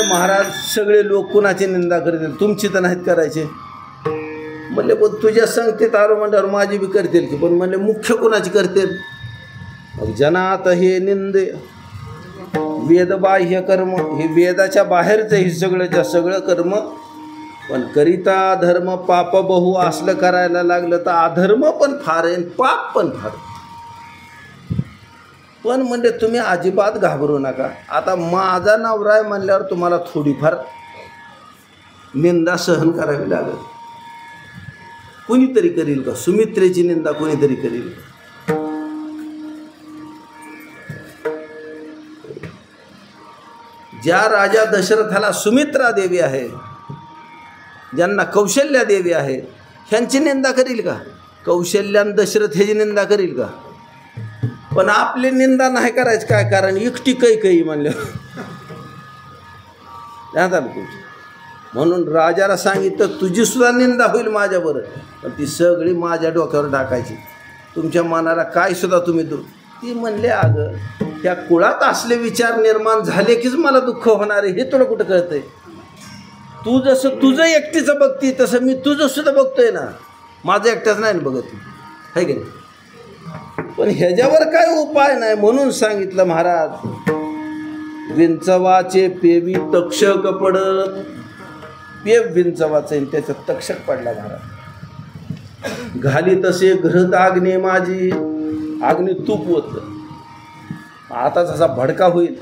महाराज सगळे लोक कुणाची निंदा करतील, तुमची तर नाहीत करायचे. म्हणले पण तुझ्या संगतीत आलो म्हणल्यावर माझी बी करतील की, पण म्हणले मुख्य कुणाची करतील. मग जनात हे निंदे वेदबाह्य कर्म, हे वेदाच्या बाहेरचं हे सगळं कर्म. पण करिता धर्म पाप बहु, असलं करायला लागलं तर अधर्म पण फार आहे, पाप पण फार. पण म्हणजे तुम्ही अजिबात घाबरू नका. आता माझा नवरा आहे म्हणल्यावर तुम्हाला थोडीफार निंदा सहन करावी लागेल. कोणीतरी करील का, सुमित्रेची निंदा कोणीतरी करील का. ज्या राजा दशरथाला सुमित्रा देवी आहे, ज्यांना कौशल्या देवी आहे, ह्यांची निंदा करील का. कौशल्यान दशरथ ह्याची निंदा करील का. पण आपली निंदा नाही करायचं, काय कारण एकटी काही म्हणलं. म्हणून राजाला सांगितलं तुझी सुद्धा निंदा होईल माझ्याबरोबर, पण ती सगळी माझ्या डोक्यावर टाकायची. तुमच्या मनाला काय सुद्धा तुम्ही ती म्हणले अगं त्या कुळात असले विचार निर्माण झाले कीच मला दुःख होणार आहे, हे तुला कुठं कळतंय. तू जसं तुझं एकटीचं बघती तसं मी तुझं सुद्धा बघतोय ना, माझं एकट्याच नाही बघत आहे की नाही. पण ह्याच्यावर काय उपाय नाही म्हणून सांगितलं महाराज. विंचवाचे पेवी तक्षक पडत, पेव विंचवाचे त्याच्यात तक्षक पडला महाराज. घाली तसे घृत आग्ने माझी, आग्ने तूप होत, आता जसा भडका होईल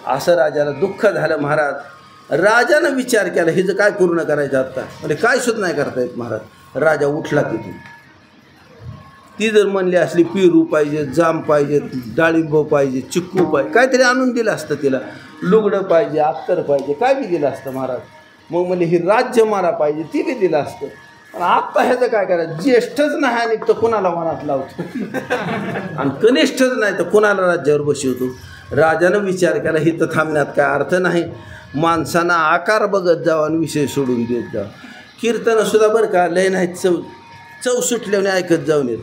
असं राजाला दुःख झालं महाराज. राजानं विचार केला हिचं काय पूर्ण करायचं आता, म्हणजे काय सुद्धा नाही करता येत महाराज. राजा उठला तिथून. ती जर म्हणली असली पेरू पाहिजे, जाम पाहिजे, डाळिंब पाहिजे, चिक्कू पाहिजे, काहीतरी आणून दिलं असतं तिला, लुगडं पाहिजे, अत्तर पाहिजे, काय बी दिलं असतं महाराज. मग म्हणले ही राज्य मला पाहिजे, ती बी दिलं असतं. पण आत्ता ह्याचं काय करायचं, ज्येष्ठच नाही आणि तर कुणाला मनात लावतो आणि कनिष्ठच नाही तर कुणाला राज्यावर बसवतो. राजानं विचार केला हिथं थांबण्यात काय अर्थ नाही, माणसांना आकार बघत जावं आणि विषय सोडून देत जावं. कीर्तनसुद्धा बरं का लय नाही, चव सुटल्याने ऐकत जाऊन येत,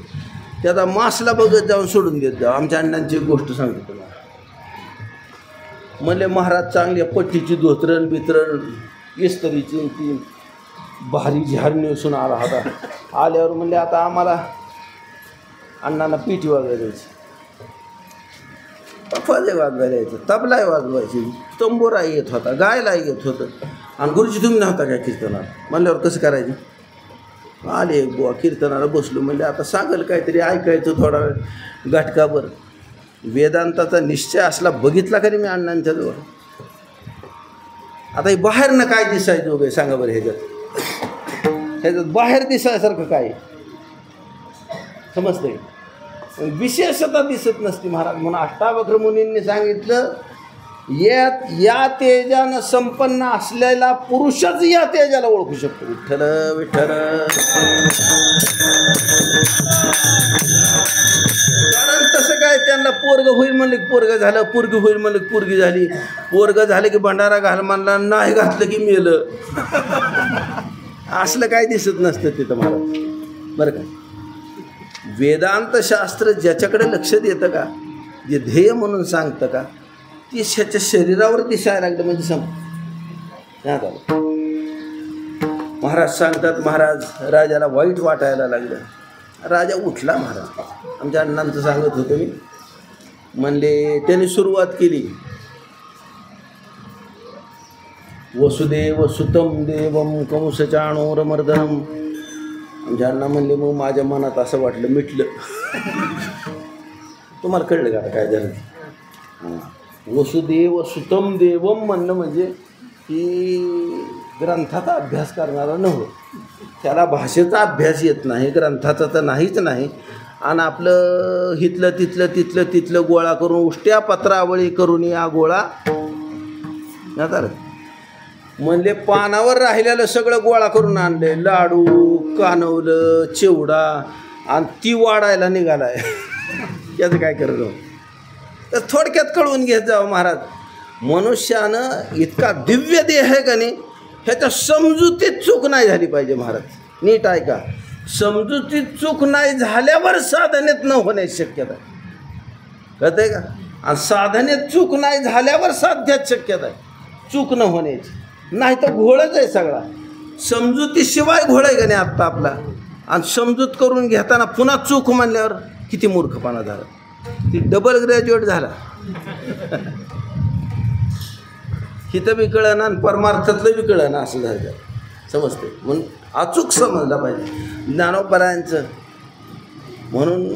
त्याचा मासला बघत जाऊन सोडून देत जावं. आमच्या अण्णांची एक गोष्ट सांगतो तुम्हाला. म्हणले महाराज चांगल्या पट्टीची धोतरण बितरण इस्तरीची ती भारी झाड नेसून आला होता. आल्यावर म्हणले आता आम्हाला अण्णांना पिठी वाजवायला द्यायची, पफाजे वाजवायला यायचं, तबलाही वाजवायची, तंबोरा येत होता, गायला येत होतं. आणि गुरुजी तुम्ही नव्हता काय कीर्तनाला म्हणल्यावर कसं करायचं? आले एक बुवा कीर्तनाला बसलो, म्हणजे आता सांगेल काहीतरी ऐकायचं थोडा वेळ घटकाभर. वेदांताचा निश्चय असला बघितला का नाही मी अण्णांच्या जवळ. आता हे बाहेरनं काय दिसायचं वगैरे सांगा बरं, ह्याच्यात बाहेर दिसायसारखं काय समजतंय, विशेषता दिसत नसती महाराज. म्हणून अष्टावक्र मुनींनी सांगितलं, या तेजानं संपन्न असलेला पुरुषच या तेजाला ओळखू शकतो. विठ्ठल विठ्ठल. कारण तसं काय, त्यांना पोरग होईल म्हणलं की पोरग झालं, पोरगी होईल म्हणलं की पोरगी झाली, पोरग झालं की भंडारा घाल म्हणला, नाही घातलं की मेलं. असलं काय दिसत नसतं तिथं महाराज बरं का. वेदांत शास्त्र ज्याच्याकडे लक्ष देतं का, जे ध्येय म्हणून सांगतं का, ती ह्याच्या शरीरावर दिसायला लागलं म्हणजे झालं. महाराज सांगतात, महाराज राजाला वाईट वाटायला लागलं. राजा उठला महाराज. आमच्या अण्णांचं सांगत होतं मी, म्हणले त्याने सुरुवात केली, वसुदेव सुतम देवम कंसचाणूरमर्दनम. आमच्या अण्णा म्हणले, मग माझ्या मनात असं वाटलं मिटलं. तुम्हाला कळलं का काय झालं? वसुदेव सुतम देवम म्हणणं म्हणजे की ग्रंथाचा अभ्यास करणारा नव्हतं, त्याला भाषेचा अभ्यास येत नाही, ग्रंथाचा तर नाहीच नाही. आणि आपलं तिथलं गोळा करून उष्ट्या पत्रावळी करून या गोळा तर म्हणले पानावर राहिलेलं सगळं गोळा करून आणले, लाडू कानवलं चिवडा, आणि ती वाढायला निघालाय. याचं काय करत तर थोडक्यात कळवून घेत जावं महाराज. मनुष्यानं इतका दिव्य देह आहे का नाही, ह्याच्या समजुतीत चूक नाही झाली पाहिजे महाराज. नीट ऐका, समजुतीत चूक नाही झाल्यावर साधनेत न होण्याची शक्यता आहे, कळतंय का. आणि साधनेत चूक नाही झाल्यावर साध्यात शक्यता आहे चूक न होण्याची. नाही तर घोळच आहे सगळा, समजुतीशिवाय घोळ आहे का नाही आत्ता आपला. आणि समजूत करून घेताना पुन्हा चूक म्हणल्यावर किती मूर्खपणा झाला, ती डबल ग्रॅज्युएट झाला. हिथं बी कळना आणि परमार्थातलं बी कळना असं झालं, समजते. म्हणून अचूक समजला पाहिजे ज्ञानोपरायांचं. म्हणून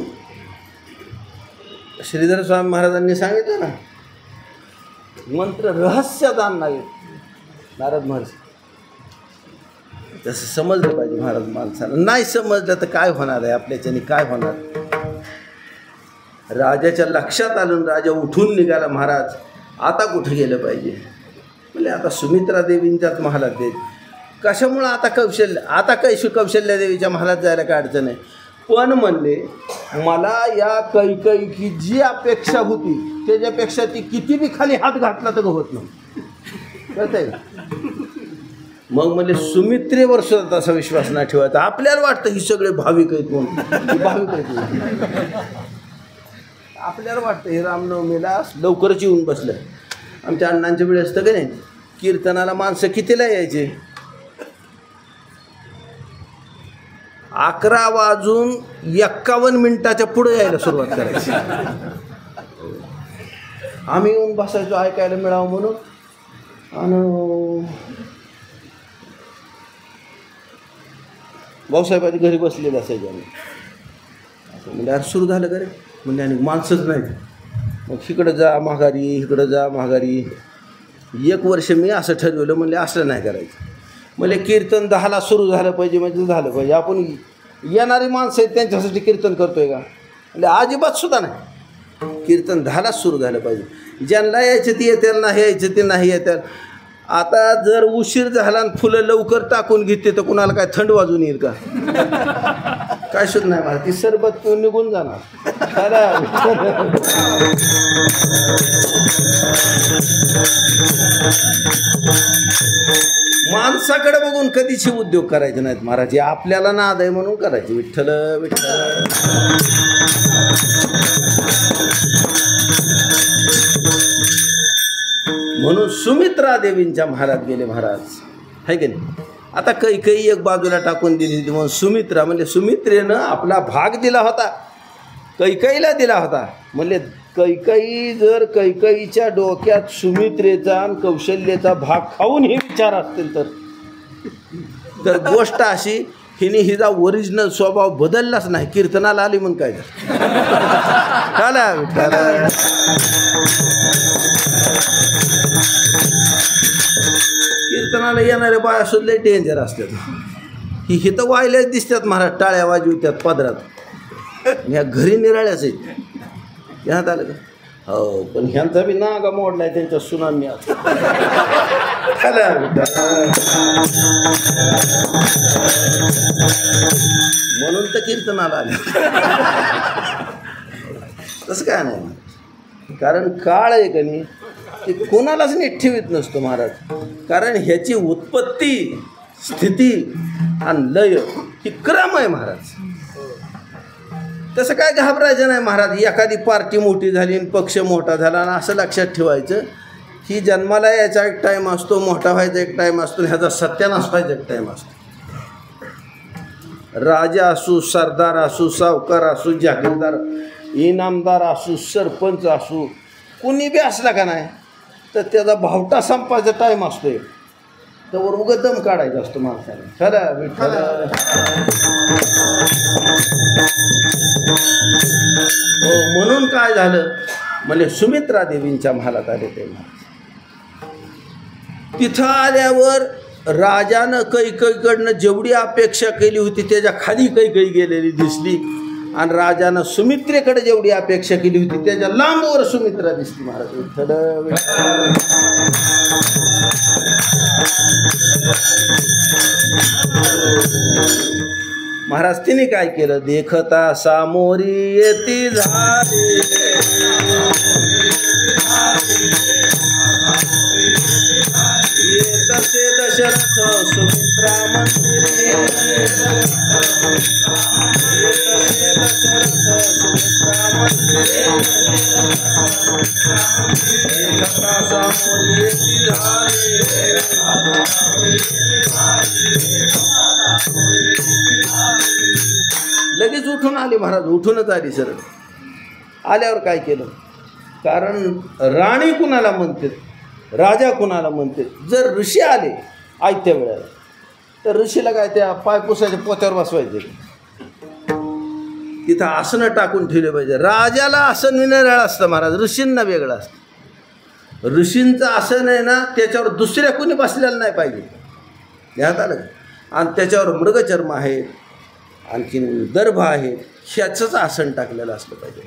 श्रीधर स्वामी महाराजांनी सांगितलं ना, मंत्र रहस्यात आणणारे नारद महर्षी. तसं समजलं पाहिजे महाराज माणसाला. नाही समजलं तर काय होणार आहे आपल्याच्याने, काय होणार. राजाच्या लक्षात आलं, राजा उठून निघाला, महाराज आता कुठं गेलं पाहिजे. म्हणजे आता सुमित्रा देवींच्याच महालात देत. कशामुळं आता कौशल्या देवीच्या महालात जायला काय अडचण आहे. पण म्हणले मला या कैकेयीची जी अपेक्षा होती त्याच्यापेक्षा ती किती बी खाली हात घातला तर होत नाही, कळतंय. मग म्हणजे सुमित्रेवर सुद्धा तसा विश्वास नाही ठेवायचा. आपल्याला वाटतं ही सगळे भाविक आहेत म्हणून, भाविक आहेत आपल्याला वाटतं हे रामनवमीला लवकरच येऊन बसलं. आमच्या अण्णांच्या वेळेस तर का नाही, कीर्तनाला माणसं कितीला यायचे, 11:51 पुढे यायला सुरुवात करायची. आम्ही येऊन बसायचो ऐकायला मिळावं म्हणून. आणि भाऊसाहेबांनी घरी बसलेले असायचे. आम्ही म्हणजे आज सुरू झालं का रे, म्हणजे आणि माणसंच नाही. मग इकडं जा माघारी, इकडं जा माघारी. 1 वर्ष मी असं ठरवलं, म्हणजे असं नाही करायचं. म्हणजे कीर्तन 10ला सुरू झालं पाहिजे, म्हणजे झालं पाहिजे. आपण येणारी माणसं आहेत त्यांच्यासाठी कीर्तन करतोय का, म्हणजे अजिबात सुद्धा नाही. कीर्तन 10लाच सुरू झालं पाहिजे. ज्यांना यायचं ते येतील, नाही यायचं ते नाही येतील. आता जर उशीर झाला आणि फुलं लवकर टाकून घेते तर कुणाला काय थंड वाजून येईल का, काय सुद्धा नाही मला. ती सरबत निघून जाणार. माणसाकडे बघून कधीच उद्योग करायचे नाहीत महाराज. हे आपल्याला नाद आहे म्हणून करायचे. विठ्ठल विठ्ठल. म्हणून सुमित्रा देवींच्या महालात गेले महाराज, है की नाही. आता कैकेयी एक बाजूला टाकून दिली, म्हणून सुमित्रा म्हणजे सुमित्रेनं आपला भाग दिला होता. कैकईला दिला होता. म्हणले कैकई जर कैकईच्या डोक्यात सुमित्रेचा आणि कौशल्याचा भाग खाऊन हे विचार असतील तर गोष्ट अशी, हिने हिचा ओरिजिनल स्वभाव बदललाच नाही. कीर्तनाला आली म्हणून काय कीर्तनाला येणारे बाया सुद्धा लय डेंजर असतात. ही हिथं वाहिल्याच दिसतात महाराज, टाळ्या वाजवतात पदरात. ह्या घरी निराळ्याच आहेत. ह्यात आलं का? हो, पण ह्यांचा बी नागा मोडलाय त्यांच्या सुनांनी. म्हणून तर कीर्तनाला आले. तसं काय नाही, कारण काळ आहे का नाही ते कोणालाच नीट ठेवीत नसतो महाराज. कारण ह्याची उत्पत्ती, स्थिती आणि लय ही क्रम आहे महाराज. तसं काय घाबरायचं नाही महाराज. एखादी पार्टी मोठी झाली आणि पक्ष मोठा झाला आणि असं लक्षात ठेवायचं की जन्माला यायचा एक टाईम असतो, मोठा व्हायचा एक टाईम असतो, ह्याचा सत्यानाश व्हायचा एक टाईम असतो. राजा असू, सरदार असू, सावकार असू, जागीरदार, इनामदार असू, सरपंच असू, कुणी बी असला का नाही तर त्याचा भावटा संपायचा टाईम असतो. तर उगं दम काढायचा असतो माणसाने. खरं विठ्ठल. हो, म्हणून काय झालं म्हणजे सुमित्रा देवींच्या महालात आले ते महाराज. तिथं आल्यावर राजानं कैकईकडनं जेवढी अपेक्षा केली होती त्याच्या खाली कैकई गेलेली दिसली, आणि राजानं सुमित्रेकडे जेवढी अपेक्षा केली होती त्याच्या लांबवर सुमित्रा दिसली महाराज. विठ्ठल. महाराज तिने काय केलं, देखता सामोरी येती झाली, तसे दशरथ सुमित्रा मंदिरी, तसे दशरथ सुमित्रा मंदिरी, देखता सामोरी येती झाली. लगेच उठून आली महाराज, उठूनच आली सरळ. आल्यावर काय केलं, कारण राणी कुणाला म्हणते, राजा कुणाला म्हणते. जर ऋषी आले आयत्या वेळेला तर ऋषीला काय त्या पायपुसाच्या पोत्यावर बसवायचे, तिथं आसनं टाकून ठेवले पाहिजे. राजाला आसन निराळं असतं महाराज, ऋषींना वेगळं असतं. ऋषींचं आसन आहे ना त्याच्यावर दुसऱ्या कोणी बसलेलं नाही पाहिजे. ध्यानात आलं. आणि त्याच्यावर मृगचर्म आहे, आणखीन दर्भ आहे, ह्याचंच आसन टाकलेलं असलं पाहिजे.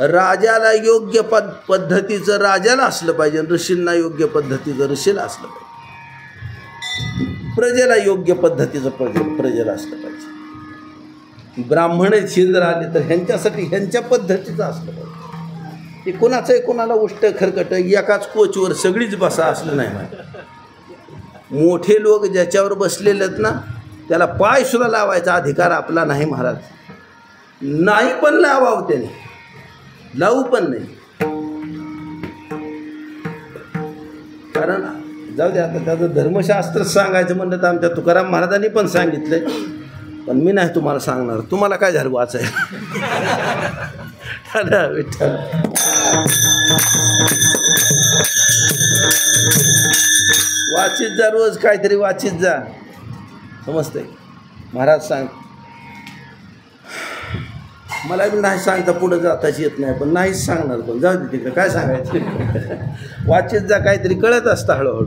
राजाला योग्य पद्धतीचं राजाला असलं पाहिजे, ऋषींना योग्य पद्धतीचं ऋषीला असलं पाहिजे, प्रजेला योग्य पद्धतीचं प्रजेला असलं पाहिजे. ब्राह्मण शिंद्र आले तर ह्यांच्यासाठी ह्यांच्या पद्धतीचं असलं पाहिजे. ते कोणाचंही कोणाला उष्ट खरकट एकाच कोचवर सगळीच बसा असलं नाही माहिती. मोठे लोक ज्याच्यावर बसलेले आहेत ना त्याला पायसुद्धा लावायचा अधिकार आपला नाही महाराज. नाही पण लावावं त्याने, लावू पण नाही. कारण जाऊ दे, आता त्याचं धर्मशास्त्र सांगायचं म्हणलं तर आमच्या तुकाराम महाराजांनी पण सांगितलंय, पण मी नाही तुम्हाला सांगणार. तुम्हाला काय झालं वाचायला. विठ्ठल. वाचित जा, रोज काहीतरी वाचित जा, समजतंय. महाराज सांग, मला बी नाही सांगता पुढं जाताच येत नाही, पण नाहीच सांगणार. पण जाऊ दे तिकडे, काय सांगायचं. वाचित जा, काहीतरी कळत असतं हळूहळू,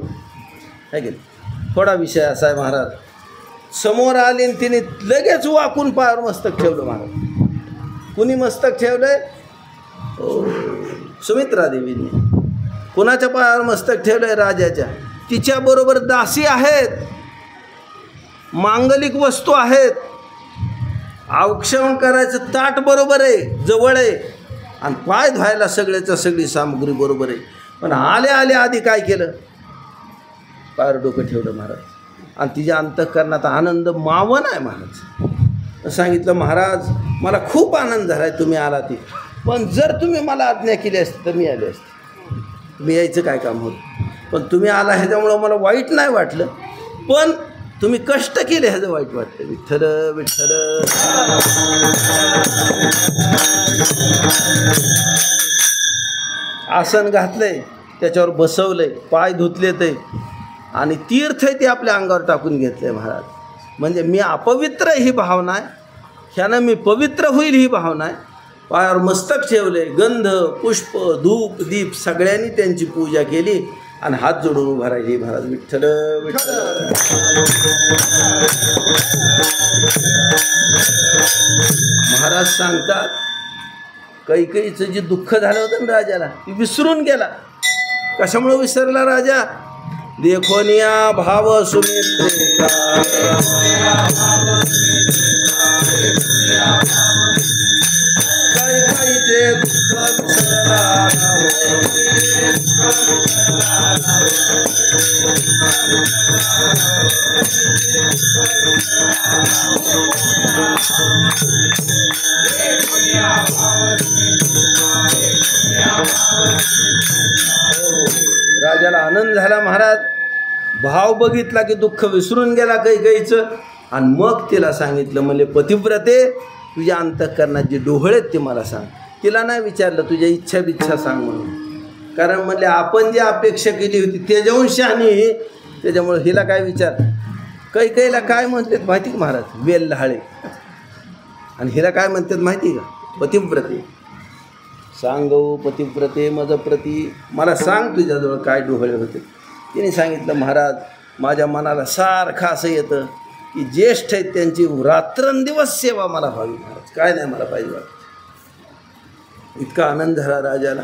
आहे की नाही. थोडा विषय असा आहे महाराज. समोर आली आणि तिने लगेच वाकून पायावर मस्तक ठेवलं महाराज. कुणी मस्तक ठेवलंय? सुमित्रा देवींनी. कुणाच्या पायावर मस्तक ठेवलंय? राजाच्या. तिच्याबरोबर दासी आहेत, मांगलिक वस्तू आहेत, औक्षण करायचं ताट बरोबर आहे, जवळ आहे, आणि पाय धुवायला सगळ्याच्या सगळी सामग्री बरोबर आहे. पण आल्या आल्या आधी काय केलं? पायावर डोकं ठेवलं महाराज. आणि तिच्या अंतःकरणात आनंद मावन आहे महाराज. सांगितलं, महाराज मला खूप आनंद झाला आहे तुम्ही आला ती, पण जर तुम्ही मला आज्ञा केली असती तर मी आले असते. मी यायचं काय काम होतं, पण तुम्ही आला ह्याच्यामुळं मला वाईट नाही वाटलं. पण तुम्ही कष्ट केले ह्याचं वाईट वाटतं. विठ्ठल विठ्ठल. आसन घातलंय, त्याच्यावर बसवलंय, पाय धुतलेत आणि तीर्थ ते आपल्या अंगावर टाकून घेतलंय महाराज. म्हणजे मी अपवित्र ही भावना आहे, ह्यानं मी पवित्र होईल ही भावना आहे. पायावर मस्तक ठेवले, गंध पुष्प धूप दीप सगळ्यांनी त्यांची पूजा केली आणि हात जोडून उभा राहिली महाराज. विठ्ठल विठ्ठल. महाराज सांगतात कैकेयीचं जे दुःख झालं होतं ना राजाला, ती विसरून गेला. कशामुळे विसरला राजा? देखोनिया भाव सुमित्रेचा, कैकेयीचे दुःख विसरला. राजाला आनंद झाला महाराज. भाव बघितला की दुःख विसरून गेला कैकेयीचं. आणि मग तिला सांगितलं, म्हणजे पतिव्रते तुझ्या अंतःकरणात जे डोहळे आहेत ते मला सांग. तिला नाही विचारलं तुझ्या इच्छा बिच्छा सांग म्हणून, कारण म्हणले आपण जी अपेक्षा केली होती त्याच्याहून शहाणी, त्याच्यामुळे हिला काय विचार. कैकेयीला काय म्हणतात माहिती का महाराज? वेल लहाळे. आणि हिला काय म्हणतात माहिती का? पतिव्रते. सांगव पतिव्रते मजप्रती, मला सांग तुझ्याजवळ काय डोहळे होते. तिने सांगितलं, महाराज माझ्या मनाला सारखं असं येतं की ज्येष्ठ आहेत त्यांची रात्रंदिवस सेवा मला व्हावी महाराज, काय नाही मला पाहिजे वाटत. इतका आनंद झाला राजाला.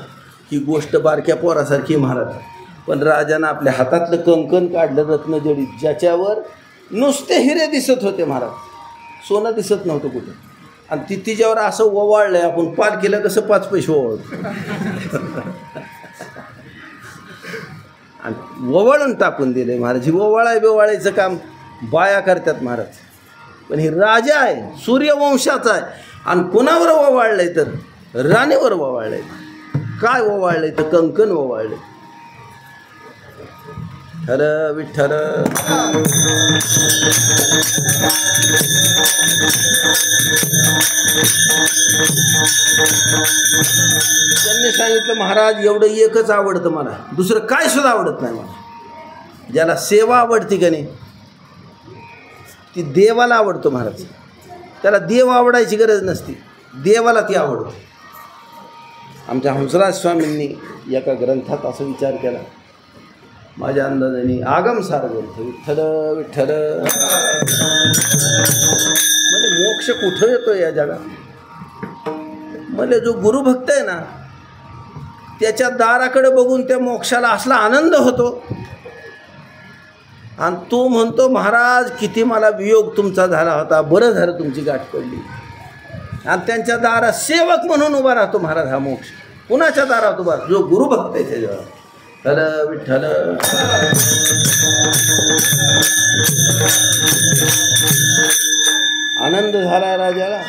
ही गोष्ट बारक्या पोरासारखी महाराज. पण राजानं आपल्या हातातलं कंकण काढलं रत्नजडीत, ज्याच्यावर नुसते हिरे दिसत होते महाराज, सोनं दिसत नव्हतं कुठे. आणि ती तिच्यावर असं ओवाळलंय, आपण पालखीला कसं 5 पैसे ओवाळतो आणि ओवाळून टाकून दिले महाराज. ही ओवाळायचं काम बाया करतात महाराज. पण ही राजा आहे, सूर्यवंशाचा आहे. आणि कोणावर ओवाळलंय तर राणीवर ओवाळलंय. काय ओवाळलंय तर कंकण ओवाळलंय. खरं विठ्ठल. त्यांनी सांगितलं, महाराज एवढं एकच आवडतं मला, दुसरं काय सुद्धा आवडत नाही मला. ज्याला सेवा आवडती का नाही ती देवाला आवडतो महाराज. त्याला देव आवडायची गरज नसती, देवाला ती आवडते. आमच्या हंसराज स्वामींनी एका ग्रंथात असा विचार केला, माझ्या अंदाजाने आगमसार ग्रंथ. विठ्ठल विठ्ठल. म्हणजे मोक्ष कुठं येतो या जगात? म्हणजे जो गुरुभक्त आहे ना त्याच्या दाराकडे बघून त्या मोक्षाला असला आनंद होतो. आणि तो म्हणतो, महाराज किती मला वियोग तुमचा झाला होता, बरं झालं तुमची गाठ पडली. आणि त्यांच्या दारात सेवक म्हणून उभा राहतो महाराज. हा मोक्ष कुणाच्या दारात उभा? जो गुरुभक्त आहे त्याच्यावर. खरं विठ्ठल. आनंद झाला राजाला.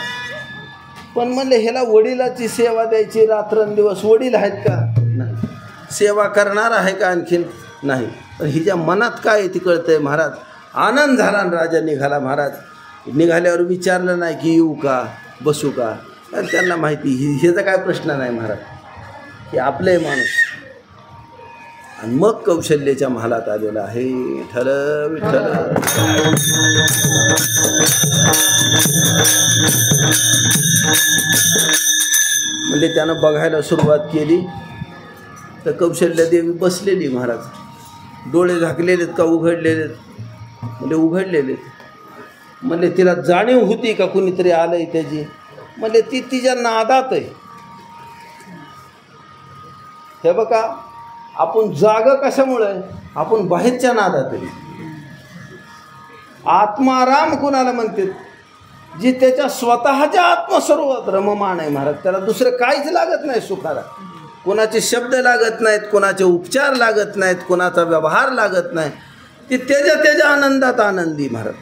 पण म्हणले ह्याला वडिलाची सेवा द्यायची रात्रंदिवस. वडील आहेत का? नाही. सेवा करणार आहे का आणखीन? नाही. पण हिच्या मनात काय ती कळतंय महाराज. आनंद झाला आणि राजा निघाला महाराज. निघाल्यावर विचारलं नाही की येऊ का बसू का, आणि त्यांना माहिती ह्याचा काय प्रश्न नाही महाराज, की आपले माणूस. आणि मग कौशल्याच्या महालात आलेला आहे. विठ्ठल विठ्ठल. म्हणजे त्यानं बघायला सुरुवात केली तर कौशल्यादेवी बसलेली महाराज. डोळे झाकलेलेत का उघडलेलेत? म्हणजे उघडलेलेत. म्हणजे तिला जाणीव होती का कुणीतरी आलंय त्याची? म्हणजे ती तिच्या नादात आहे. हे बघा, आपण जाग कशामुळे? आपण बाहेरच्या नादात आहे. आत्माराम कुणाला म्हणते? जी त्याच्या स्वतःच्या आत्मस्वरूपात रममाण आहे महाराज. त्याला दुसरं काहीच लागत नाही सुखाला. कोणाचे शब्द लागत नाहीत, कोणाचे उपचार लागत नाहीत, कोणाचा व्यवहार लागत नाही. ती त्याच्या आनंदात आनंदी महाराज.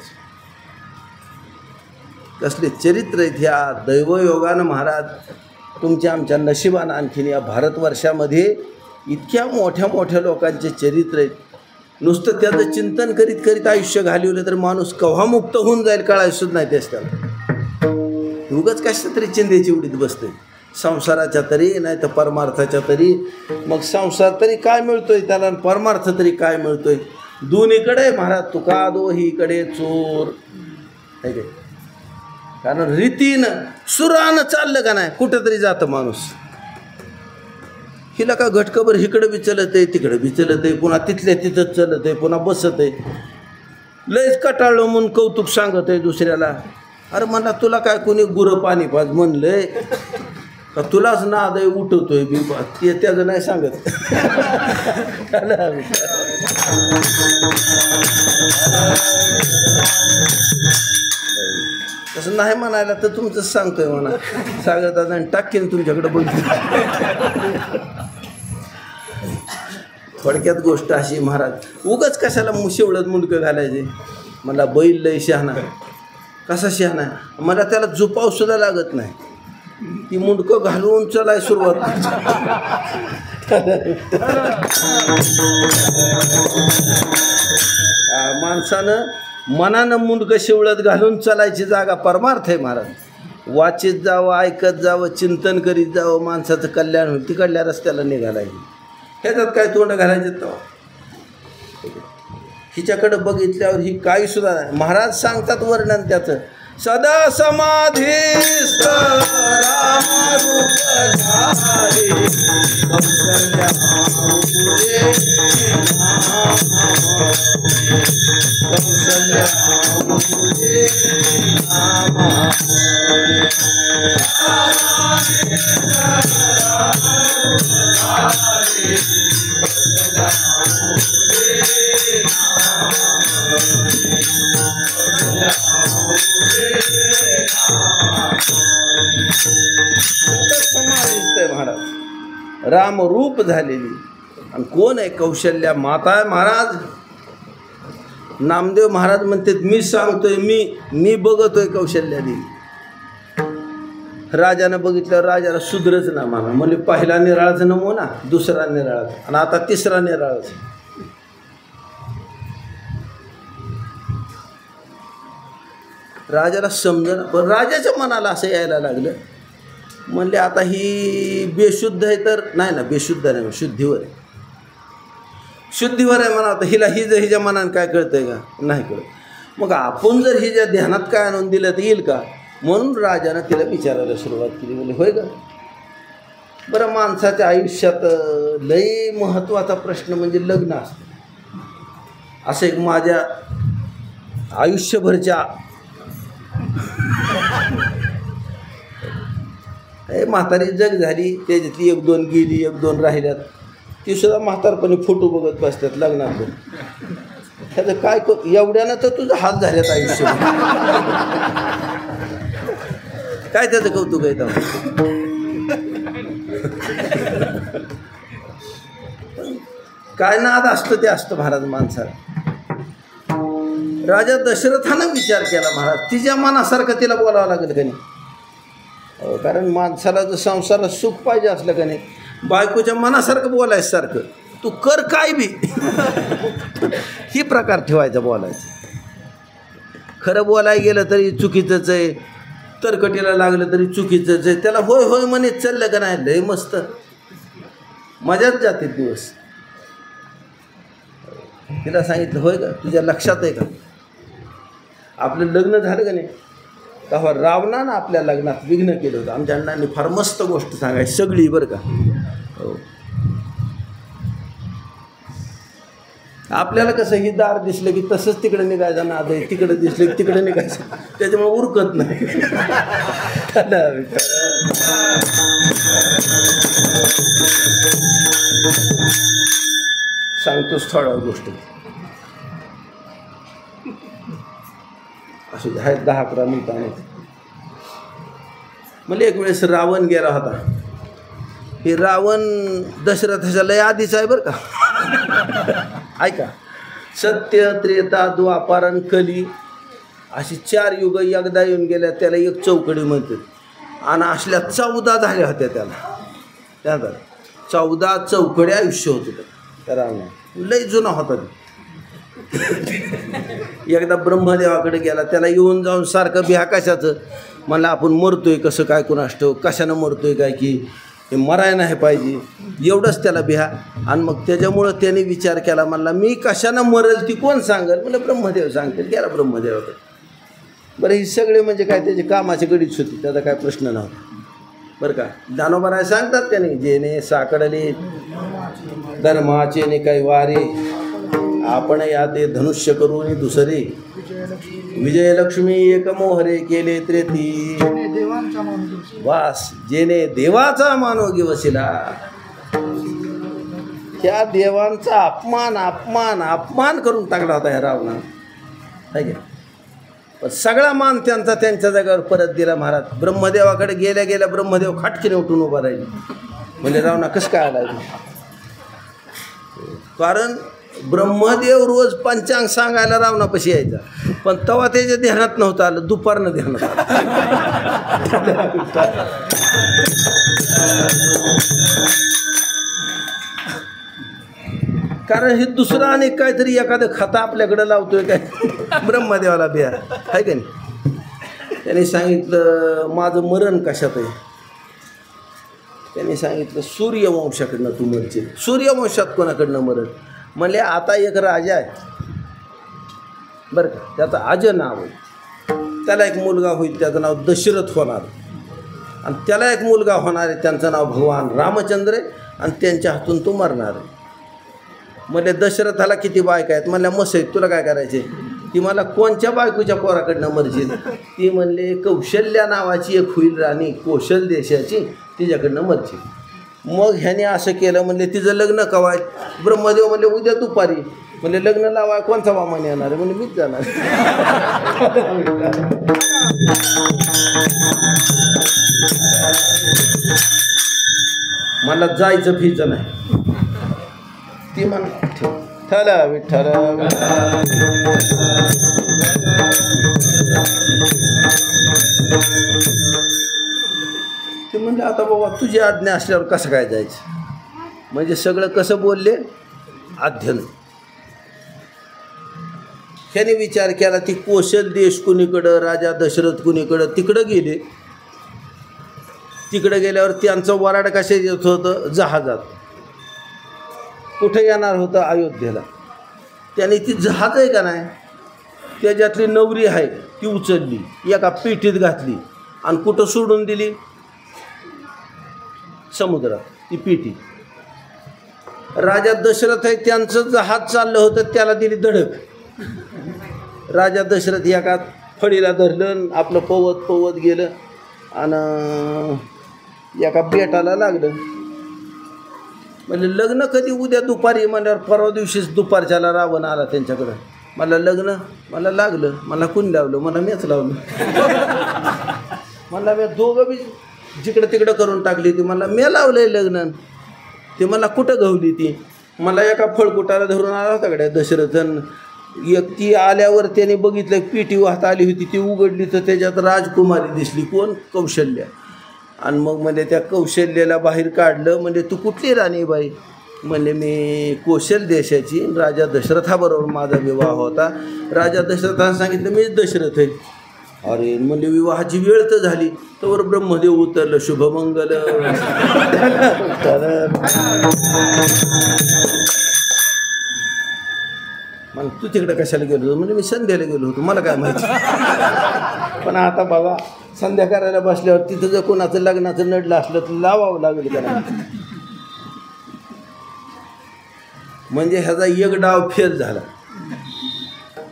कसले चरित्र आहेत ह्या. दैवयोगानं महाराज तुमच्या आमच्या नशिबानं आणखीन या भारतवर्षामध्ये इतक्या मोठ्या मोठ्या लोकांचे चरित्र आहेत. नुसतं त्याचं चिंतन करीत करीत आयुष्य घालवलं तर माणूस केव्हा मुक्त होऊन जाईल कळायचं सुद्धा नाही तेच त्याला. उगाच कशा तरी चिंतेची उडीत बसते, संसाराच्या तरी नाही तर परमार्थाच्या तरी. मग संसार तरी काय मिळतोय त्याला, परमार्थ तरी काय मिळतोय? दोन्हीकडे महाराज तुका दोहीकडे चोर आहे काय. कारण रीतीनं सुरानं चाललं का नाही कुठंतरी जातं माणूस. हिला का घटकभर इकडं बी चलत आहे तिकडं बी चलत आहे, पुन्हा तिथल्या तिथंच चलत आहे, पुन्हा बसत आहे. लयच कटाळलं म्हणून कौतुक सांगत आहे दुसऱ्याला. अरे म्हणला तुला काय कोणी गुरं पाणी पाज म्हणलंय का, तुलाच नाद आहे उठवतोय बी ते त्याचं नाही सांगत. तसं नाही म्हणायला तर तुमचंच सांगतोय म्हणा, सांगत आता टाकीन तुमच्याकडे बघितलं. थोडक्यात गोष्ट अशी महाराज, उगाच कशाला शेवळत मुंडकं घालायचे. मला बैल लय शहाणा, कसा शहाणा आहे, मला त्याला झोपाव सुद्धा लागत नाही, ती मुंडकं घालून चलाय सुरुवात. माणसानं मनानं मुंडकं शेवळत घालून चालायची जागा परमार्थ आहे महाराज. वाचित जावं, ऐकत जावं, चिंतन करीत जावं, माणसाचं कल्याण होईल. तिकडल्या रस्त्याला निघालायचे, ह्याच्यात काय तोंड घालायचे तेव्हा. हिच्याकडं बघितल्यावर ही काही सुद्धा नाही. महाराज सांगतात वर्णन त्याचं, सदा समाधीस्थ रामरूप धारी कौसल्या माऊले कौसल्या माऊले महाराज रामरूप झालेली. आणि कोण आहे? कौशल्या माता आहे महाराज. नामदेव महाराज म्हणतात मी सांगतोय, मी बघतोय कौशल्याने. राजानं बघितल्यावर राजाला सुधरच ना म्हणा, म्हणजे पहिला निराळाच नमुना, दुसरा निराळाच, आणि आता तिसरा निराळाच. राजाला समजणं, पण राजाच्या मनाला असं यायला लागलं. म्हणले आता ही बेशुद्ध आहे तर नाही ना, बेशुद्ध नाही, शुद्धीवर आहे, शुद्धीवर आहे म्हणा. आता हिला हिच्या मनानं काय कळतंय का? नाही कळत. मग आपण जर हिच्या ध्यानात काय आणून दिलं तर येईल का? म्हणून राजानं तिला विचारायला सुरुवात केली. म्हणजे होय का? बरं, माणसाच्या आयुष्यात लई महत्त्वाचा प्रश्न म्हणजे लग्न असतं. असं एक माझ्या आयुष्यभरच्या म्हातारी जग झाली, त्याच्यातली 1-2 गेली, 1-2 राहिल्यात. ती सुद्धा म्हातारपणी फोटो बघत बसतात लग्नात. त्याचं काय एवढ्यानं तर तुझं हात झाल्यात आयुष्य. काय त्याचं कौतुक आहे तर? काय नाद असतं ते असतं महाराज माणसाला. राजा दशरथानं विचार केला महाराज, तिच्या मनासारखं तिला बोलावं लागेल का नाही. कारण माणसाला जर संसारात सुख पाहिजे असलं का नाही, बायकोच्या मनासारखं बोलायचं, सारखं तू कर काय बी ही प्रकार ठेवायचा बोलायचं. खरं बोलायला गेलं तरी चुकीचंच आहे, तरकटीला लागलं तरी चुकीचंच आहे. त्याला होय होय म्हणे चाललं का नाही, लय मस्त मजाच जाते दिवस. तिला सांगितलं होय का, तुझ्या लक्षात आहे का आपलं लग्न झालं का नाही, तेव्हा रावणानं आपल्या लग्नात विघ्न केलं होतं. आमच्या अण्णांनी फार मस्त गोष्ट सांगायची सगळी बरं का. हो, आपल्याला कसं ही दार दिसलं की तसंच तिकडे निघायचं नाद आहे, तिकडे दिसलं की तिकडे निघायचं, त्याच्यामुळे उरकत नाही. सांगतोच थोड्या गोष्टी असे आहेत 10-11 मिनिटांनी. मला एक वेळेस रावण गेला होता. हे रावण दशरथाच्या लय आधीच आहे बरं का. ऐका, सत्य, त्रेता, द्वापार आणि कली अशी 4 युग एकदा येऊन गेल्या, त्याला एक चौकडी म्हणतात. आणि असल्या 14 झाल्या होत्या त्याला 14 चौकडी आयुष्य होतं त्या रावणा. लय जुना होता. एकदा ब्रह्मदेवाकडे गेला, त्याला येऊन जाऊन सारखं बिहा कशाचं, मला आपण मरतोय कसं काय कुणास ठाऊक, कशानं मरतोय काय की हे मरायला नाही पाहिजे, एवढंच त्याला बिहा. आणि मग त्याच्यामुळं त्याने विचार केला, म्हणला मी कशानं मरेल ती कोण सांगेल, मला ब्रह्मदेव सांगतील. गेला ब्रह्मदेवाकडे. बरं ही सगळे म्हणजे काय त्याची कामाची गडीच होती, त्याचा काय प्रश्न नव्हता बरं का. ज्ञानोबा सांगतात त्याने, जेने साकडले धर्माचे काही वारे, आपण याते धनुष्य करून दुसरे, विजयलक्ष्मी एक मोहरे केले त्रेती, वास जेने देवाचा मानोगी वसिला. त्या देवांचा अपमान अपमान अपमान करून टाकला होता ह्या रावणा, आहे का. पण सगळा मान त्यांचा त्यांच्या जागेवर परत दिला महाराज. ब्रह्मदेवाकडे गेल्या गेल्या ब्रह्मदेव खाटकीने उठून उभा राहिले. म्हणजे रावणा कसं काय आला, कारण ब्रह्मदेव रोज पंचांग सांगायला रावणापाशी यायचा, पण तेव्हा त्याच्या ध्यानात नव्हतं आलं, दुपारनं ध्यानात आलं. कारण हे दुसरं आणि काहीतरी एखादं खाता आपल्याकडे लावतोय काय ब्रह्मदेवाला बिया, आहे का नाही. त्याने सांगितलं माझं मरण कशात आहे, त्याने सांगितलं सूर्यवंशाकडनं तू मरशील. सूर्यवंशात कोणाकडनं मरण, म्हणले आता एक राजा आहे बरं का, त्याचं अज नाव आहे, त्याला एक मुलगा होईल, त्याचं नाव दशरथ होणार, आणि त्याला एक मुलगा होणार आहे, त्यांचं नाव भगवान रामचंद्र आहे, आणि त्यांच्या हातून तो मरणार आहे. म्हणजे दशरथाला किती बायका आहेत, म्हणल्या मस्त आहेत, तुला काय करायचे. ती मला कोणत्या बायकोच्या पोराकडनं मरशील, ती म्हणले कौशल्या नावाची एक होईल राणी कौशल देशाची, तिच्याकडनं मरशील. मग ह्याने असं केलं, म्हणले तिचं लग्न कवाय. ब्रह्मदेव म्हणले उद्या दुपारी. म्हणजे लग्न लावाय कोणचा वामान येणार आहे, म्हणजे मीच जाणार. मला जायचं फीचं नाही. ती म्हण ठला विठ्ठल ते म्हणले आता बाबा तुझी आज्ञा असल्यावर कसं काय जायचं. म्हणजे सगळं कसं बोलले, अध्ययन. त्याने विचार केला, ती कौशल देश कुणीकडं, राजा दशरथ कुणीकडं, तिकडं गेले. तिकडं गेल्यावर त्यांचं वराड कशा येत होतं, जहाजात. कुठे येणार होतं, अयोध्येला. त्याने ती जहाज आहे का नाही, त्याच्यातली नवरी आहे ती उचलली, एका पेटीत घातली आणि कुठं सोडून दिली, समुद्रात ती पेटी. राजा दशरथ आहे, त्यांचं जहाज चाललं होतं, त्याला दिली धडक. राजा दशरथ एका फळीला धरलं, आपलं पवत पवत गेलं आणि एका बेटाला लागलं. म्हणजे लग्न कधी, उद्या दुपारी म्हणल्यावर परवा दिवशीच दुपारच्याला रावण आला त्यांच्याकडं. मला लग्न, मला लागलं, मला कोणी लावलं, मला मीच लावलं. मला मी दोघं बी जिकडं तिकडं करून टाकली. ती मला मी लावलं आहे लग्न. ते मला कुठं गवली ती. मला एका फळकुटाला धरून आला होता कडे दशरथन. एक ती आल्यावर त्याने बघितलं पेटी वाहत आली होती, ती उघडली तर त्याच्यात राजकुमारी दिसली. कोण, कौशल्या. आणि मग म्हणजे त्या कौशल्याला बाहेर काढलं. म्हणजे तू कुठली राणी बाई, म्हणजे मी कौशल देशाची, राजा दशरथाबरोबर माझा विवाह होता. राजा दशरथानं सांगितलं मीच दशरथ आहे. अरे म्हणजे विवाहाची वेळ तर झाली, तर ब्रह्मदेव उतरलं, शुभमंगल. मग तू तिकडे कशाला गेलो होतो, म्हणजे मी संध्याला गेलो होतो, मला काय माहिती. पण आता बघा, संध्या करायला बसल्यावर तिथं जर कोणाचं लग्नाचं नडलं असलं तर लावावं लागेल का नाही. म्हणजे ह्याचा एक डाव फेल झाला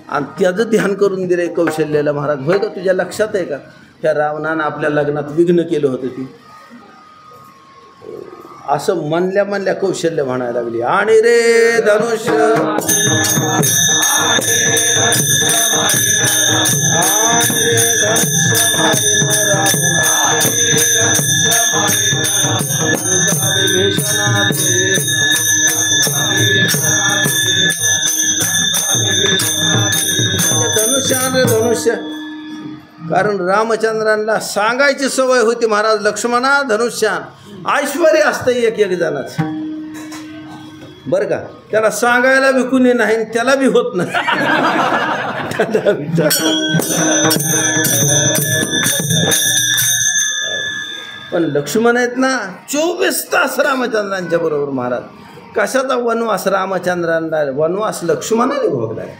आणि त्याचं ध्यान करून दिलंय कौशल्याला. महाराज होय का, तुझ्या लक्षात आहे का, ह्या रावणानं आपल्या लग्नात विघ्न केलं होतं. ती असं म्हणल्या म्हणल्या कौशल्य म्हणायला लागली, आणि रे धनुष्य, धनुष्य धनुष्य. कारण रामचंद्रांना सांगायची सवय होती, महाराज लक्ष्मणा धनुष्यान ऐश्वर्य असतं एक एक जणाचं. बरं का, त्याला सांगायला बी कुणी नाही, त्याला बी होत नाही. पण लक्ष्मण आहेत ना 24 तास रामचंद्रांच्या बरोबर महाराज. कशाचा वनवास रामचंद्रांना, वनवास लक्ष्मणाने भोगलाय.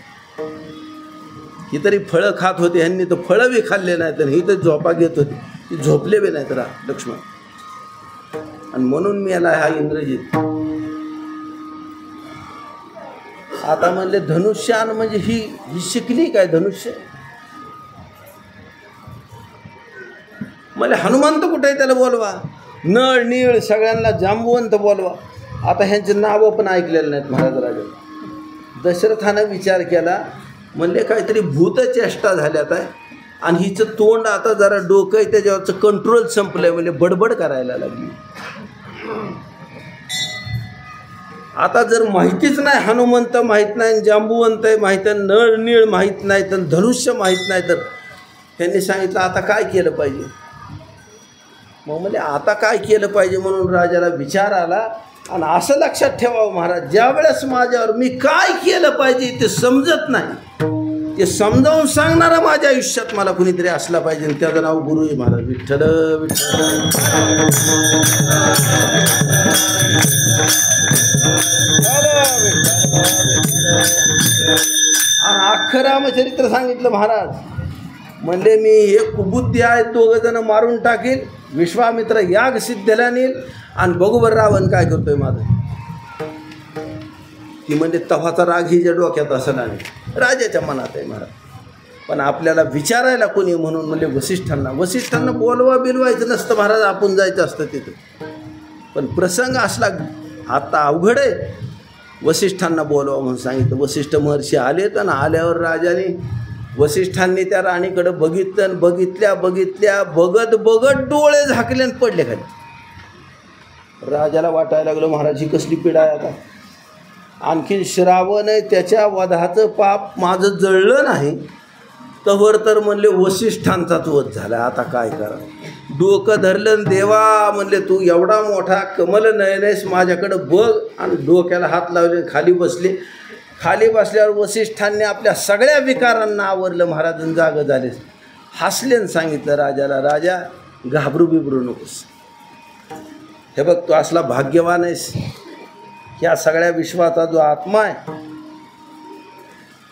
ही तरी फळं खात होते, ह्यांनी तर फळं बी खाल्ले नाहीत, ही तर झोपा घेत होती, ती झोपले बी नाहीत लक्ष्मण. आणि म्हणून मी याला हा इंद्रजित. आता म्हणले धनुष्यान म्हणजे ही शिकली काय धनुष्य? मला हनुमंत कुठे आहे त्याला बोलवा, नळ नीळ सगळ्यांना जांबुवंत बोलवा. आता ह्यांचे नावं पण ऐकलेलं नाहीत महाराज राजा. दशरथानं विचार केला, म्हणले काहीतरी भूतचेष्टा झाल्यात आहे आणि हिचं तोंड आता जरा डोकं आहे त्याच्यावरचं कंट्रोल संपलंय, म्हणजे बडबड करायला लागली. आता जर माहितीच नाही, हनुमंत माहीत नाही, जांबुवंत आहे माहीत आहे, नळ नीळ माहीत नाही, तर धनुष्य माहीत नाही, तर ह्यांनी सांगितलं आता काय केलं पाहिजे. मग म्हणजे आता काय केलं पाहिजे म्हणून राजाला विचार आला. आणि असं लक्षात ठेवावं महाराज, ज्या वेळेस माझ्यावर मी काय केलं पाहिजे ते समजत नाही, ते समजावून सांगणारा माझ्या आयुष्यात मला कुणीतरी असला पाहिजे. आणि त्याचं नाव गुरु आहे महाराज. विठ्ठल विठ्ठल. आणि अख्खं रामचरित्र सांगितलं महाराज. म्हणले मी हे कुबुद्धी आहे, दोघं जण मारून टाकील, विश्वामित्र याग सिद्धला नेईल, आणि बघू बरं रावण काय करतोय माझं. ती म्हणजे तव्हाचा राग हिच्या डोक्यात असं नाही, राजाच्या मनात आहे महाराज. पण आपल्याला विचारायला कोणी म्हणून म्हणजे वसिष्ठांना बिलवायचं नसतं महाराज, आपण जायचं असतं तिथं. पण प्रसंग असला आता अवघड आहे, वसिष्ठांना बोलवा म्हणून सांगितलं. वसिष्ठ महर्षी आलेत आणि आल्यावर राजाने वसिष्ठांनी त्या राणीकडं बघितलं, बघितल्या बघत डोळे झाकले आणि पडले खाली. राजाला वाटायला लागलं महाराज ही कसली पीडा आहे आता. आणखीन श्रावण आहे, त्याच्या वधाचं पाप माझं जळलं नाही तवर तर म्हणले वसिष्ठांचाच वध झाला. आता काय करा, डोकं धरलं देवा, म्हणले तू एवढा मोठा कमल नयनेस माझ्याकडं बघ. आणि डोक्याला हात लावले, खाली बसले. खाली बसल्यावर वसिष्ठांनी आपल्या सगळ्या विकारांना आवरलं महाराज, जाग झाले, हसले आणि सांगितलं राजाला, राजा घाबरू बिबरू नकोस, हे बघ तू असला भाग्यवान आहेस, ह्या सगळ्या विश्वाचा जो आत्मा आहे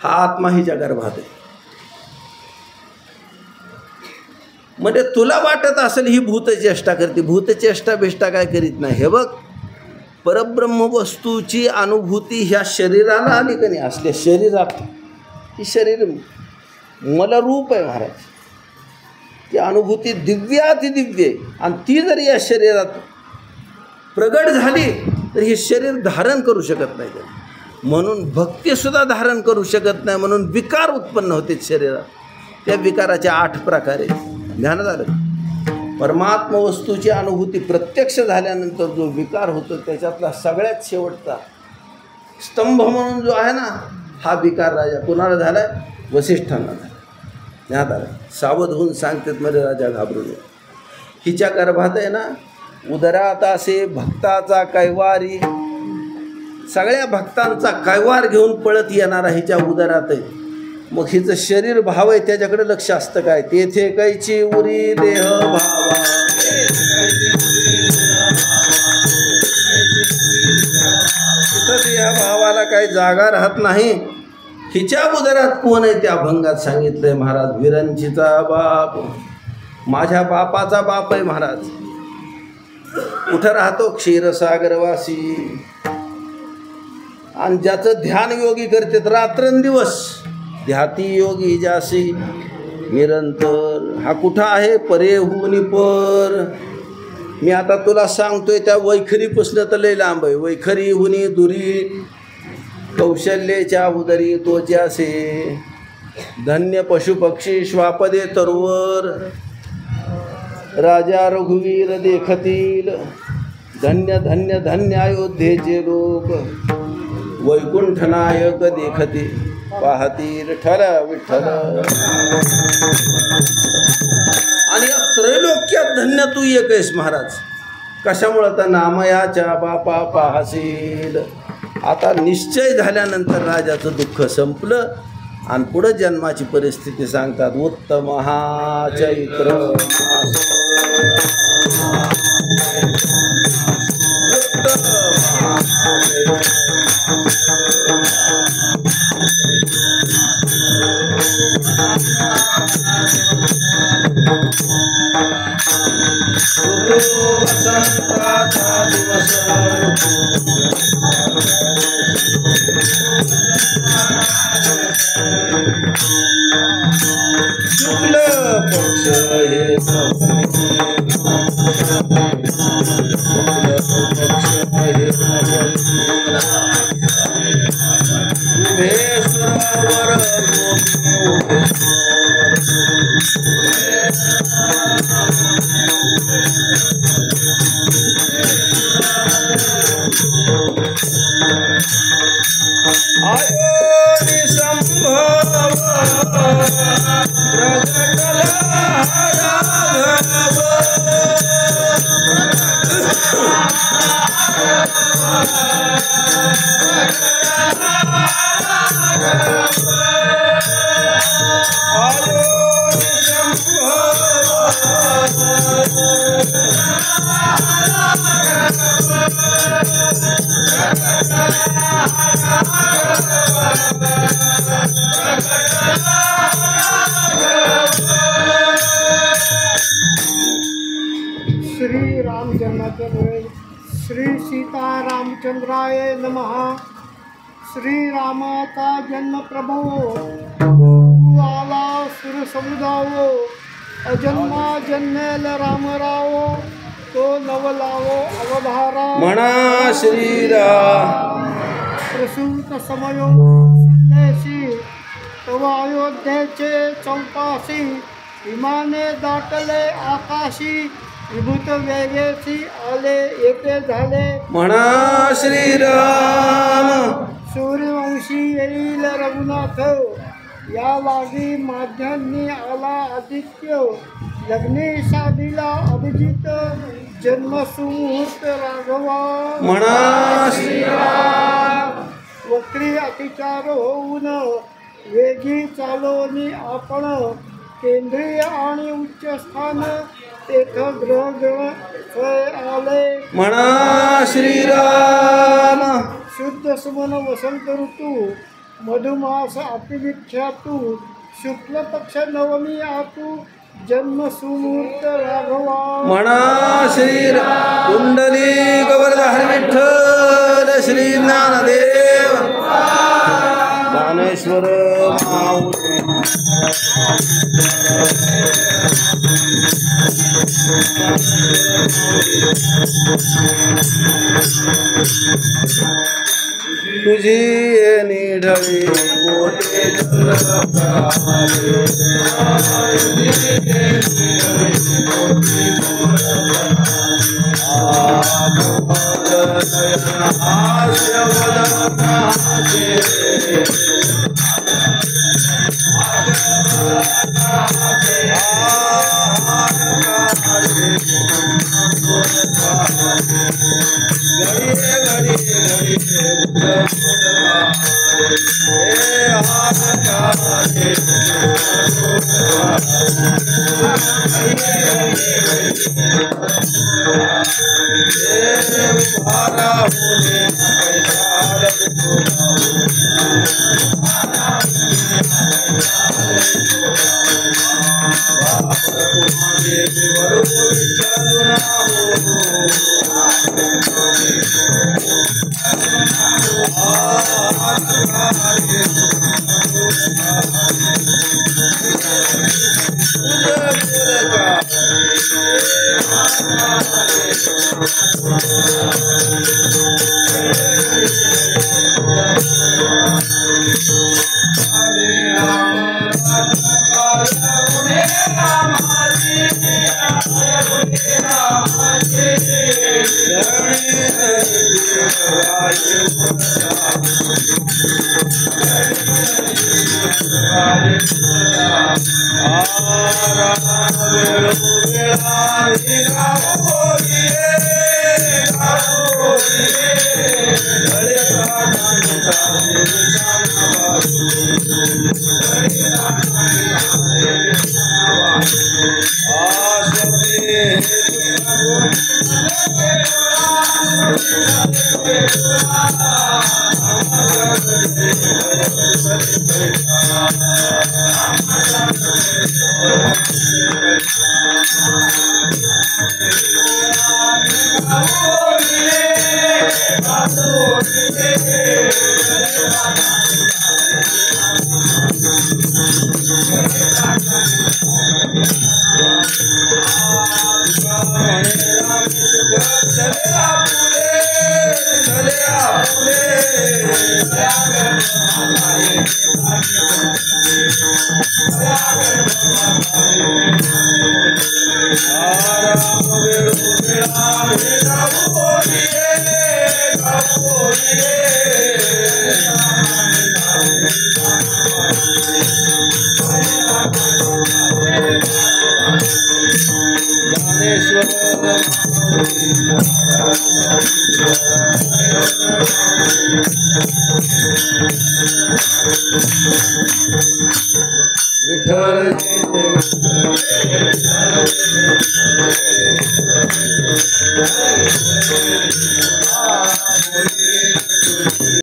हा आत्मा हिच्या गर्भात आहे. म्हणजे तुला वाटत असेल ही भूतचेष्टा करते, भूतचेष्टा बेष्टा काय करीत नाही. हे बघ परब्रह्म वस्तूची अनुभूती ह्या शरीराला आली का नाही, असल्या शरीरात, ही शरीर मला रूप आहे महाराज, ती अनुभूती दिव्यातिदिव्य आहे. आणि ती जर या शरीरात प्रगट झाली तर हे शरीर धारण करू शकत नाही, म्हणून भक्तीसुद्धा धारण करू शकत नाही, म्हणून विकार उत्पन्न होते शरीरात. त्या विकाराचे 8 प्रकार आहेत. ध्यान झालं. परमात्म वस्तूची अनुभूती प्रत्यक्ष झाल्यानंतर जो विकार होतो त्याच्यातला सगळ्यात शेवटचा स्तंभ म्हणून जो आहे ना, हा विकार राजा कुणाला झाला आहे? वसिष्ठांना झाला. ध्यान आलं. सावध होऊन सांगतात मध्ये राजा घाबरू नये. हिच्या गर्भात आहे ना उदरात असे भक्ताचा कैवारी, सगळ्या भक्तांचा कैवार घेऊन पळत येणारा हिच्या उदरात आहे. मग हिचं शरीर भाव आहे त्याच्याकडे लक्ष असतं काय, तेथे कैची उरी देह भावा, तिथं देह भावाला काही जागा राहत नाही. हिच्या उदरात कोण आहे त्या अभंगात सांगितलंय महाराज, विरंचीचा बाप, माझ्या बापाचा बाप आहे महाराज. कुठं राहतो? क्षीरसागरवासी. आणि ज्याचं ध्यान योगी करतात रात्रंदिवस, ध्याती योगी जासी निरंतर. हा कुठं आहे? परे हुनी पर. मी आता तुला सांगतोय त्या वैखरीपासून तर लय लांब आहे. वैखरी हुनी दुरी कौशल्याच्या उदरी तो ज्यासे, धन्य पशुपक्षी श्वापदे तरुवर, राजा रघुवीर देखतील, धन्य धन्य धन्य अयोध्येचे लोक, वैकुंठ नायक देखती पाहतील विठ्ठल विठ्ठल. आणि या त्रैलोक्यात धन्य तू एक आहेस महाराज. कशामुळं? तर नामयाच्या बापा पाहसील. आता निश्चय झाल्यानंतर राजाचं दुःख संपलं आणि पुढं जन्माची परिस्थिती सांगतात. उत्तम हा चैत्र वसंताचा दिवस शुक्ल पक्ष हे श्री राम जन्माचे श्री सीता रामचंद्राय नमः. श्री रामाचा जन्म प्रभो आला सुर समुदावो अजन्मा जन्मेल रामरावो तो नवलावो अवधारा म्हणा श्रीराम. प्रसूत समयो संदेशी तव अयोध्येचे चौपासी विमाने दाटले आकाशी विभूत वेगेची आले येते झाले म्हणा श्रीराम. सूर्यवंशी येईल रघुनाथ या लागी माझ्यांनी आला आदित्य लग्ने साधीला अभिजित जन्म सुमुहूर्त राघवा म्हणा श्रीराम. वक्री अतिचार होऊन वेगी चालोनी आपण केंद्रीय आणि उच्च स्थान तेथ ग्रह आले म्हणा श्रीराम. शुद्ध सुमन वसंत ऋतू मधुमास अतिविख्यातू शुक्ल पक्ष नवमी आतू जन्म सुमूर्त राघवा म्हणा श्रीराम. कुंडली गवर्धर विठ्ठल श्री ज्ञानदेव ज्ञानेश्वर माऊली. तुझी निढळी गोटे विठ्ठल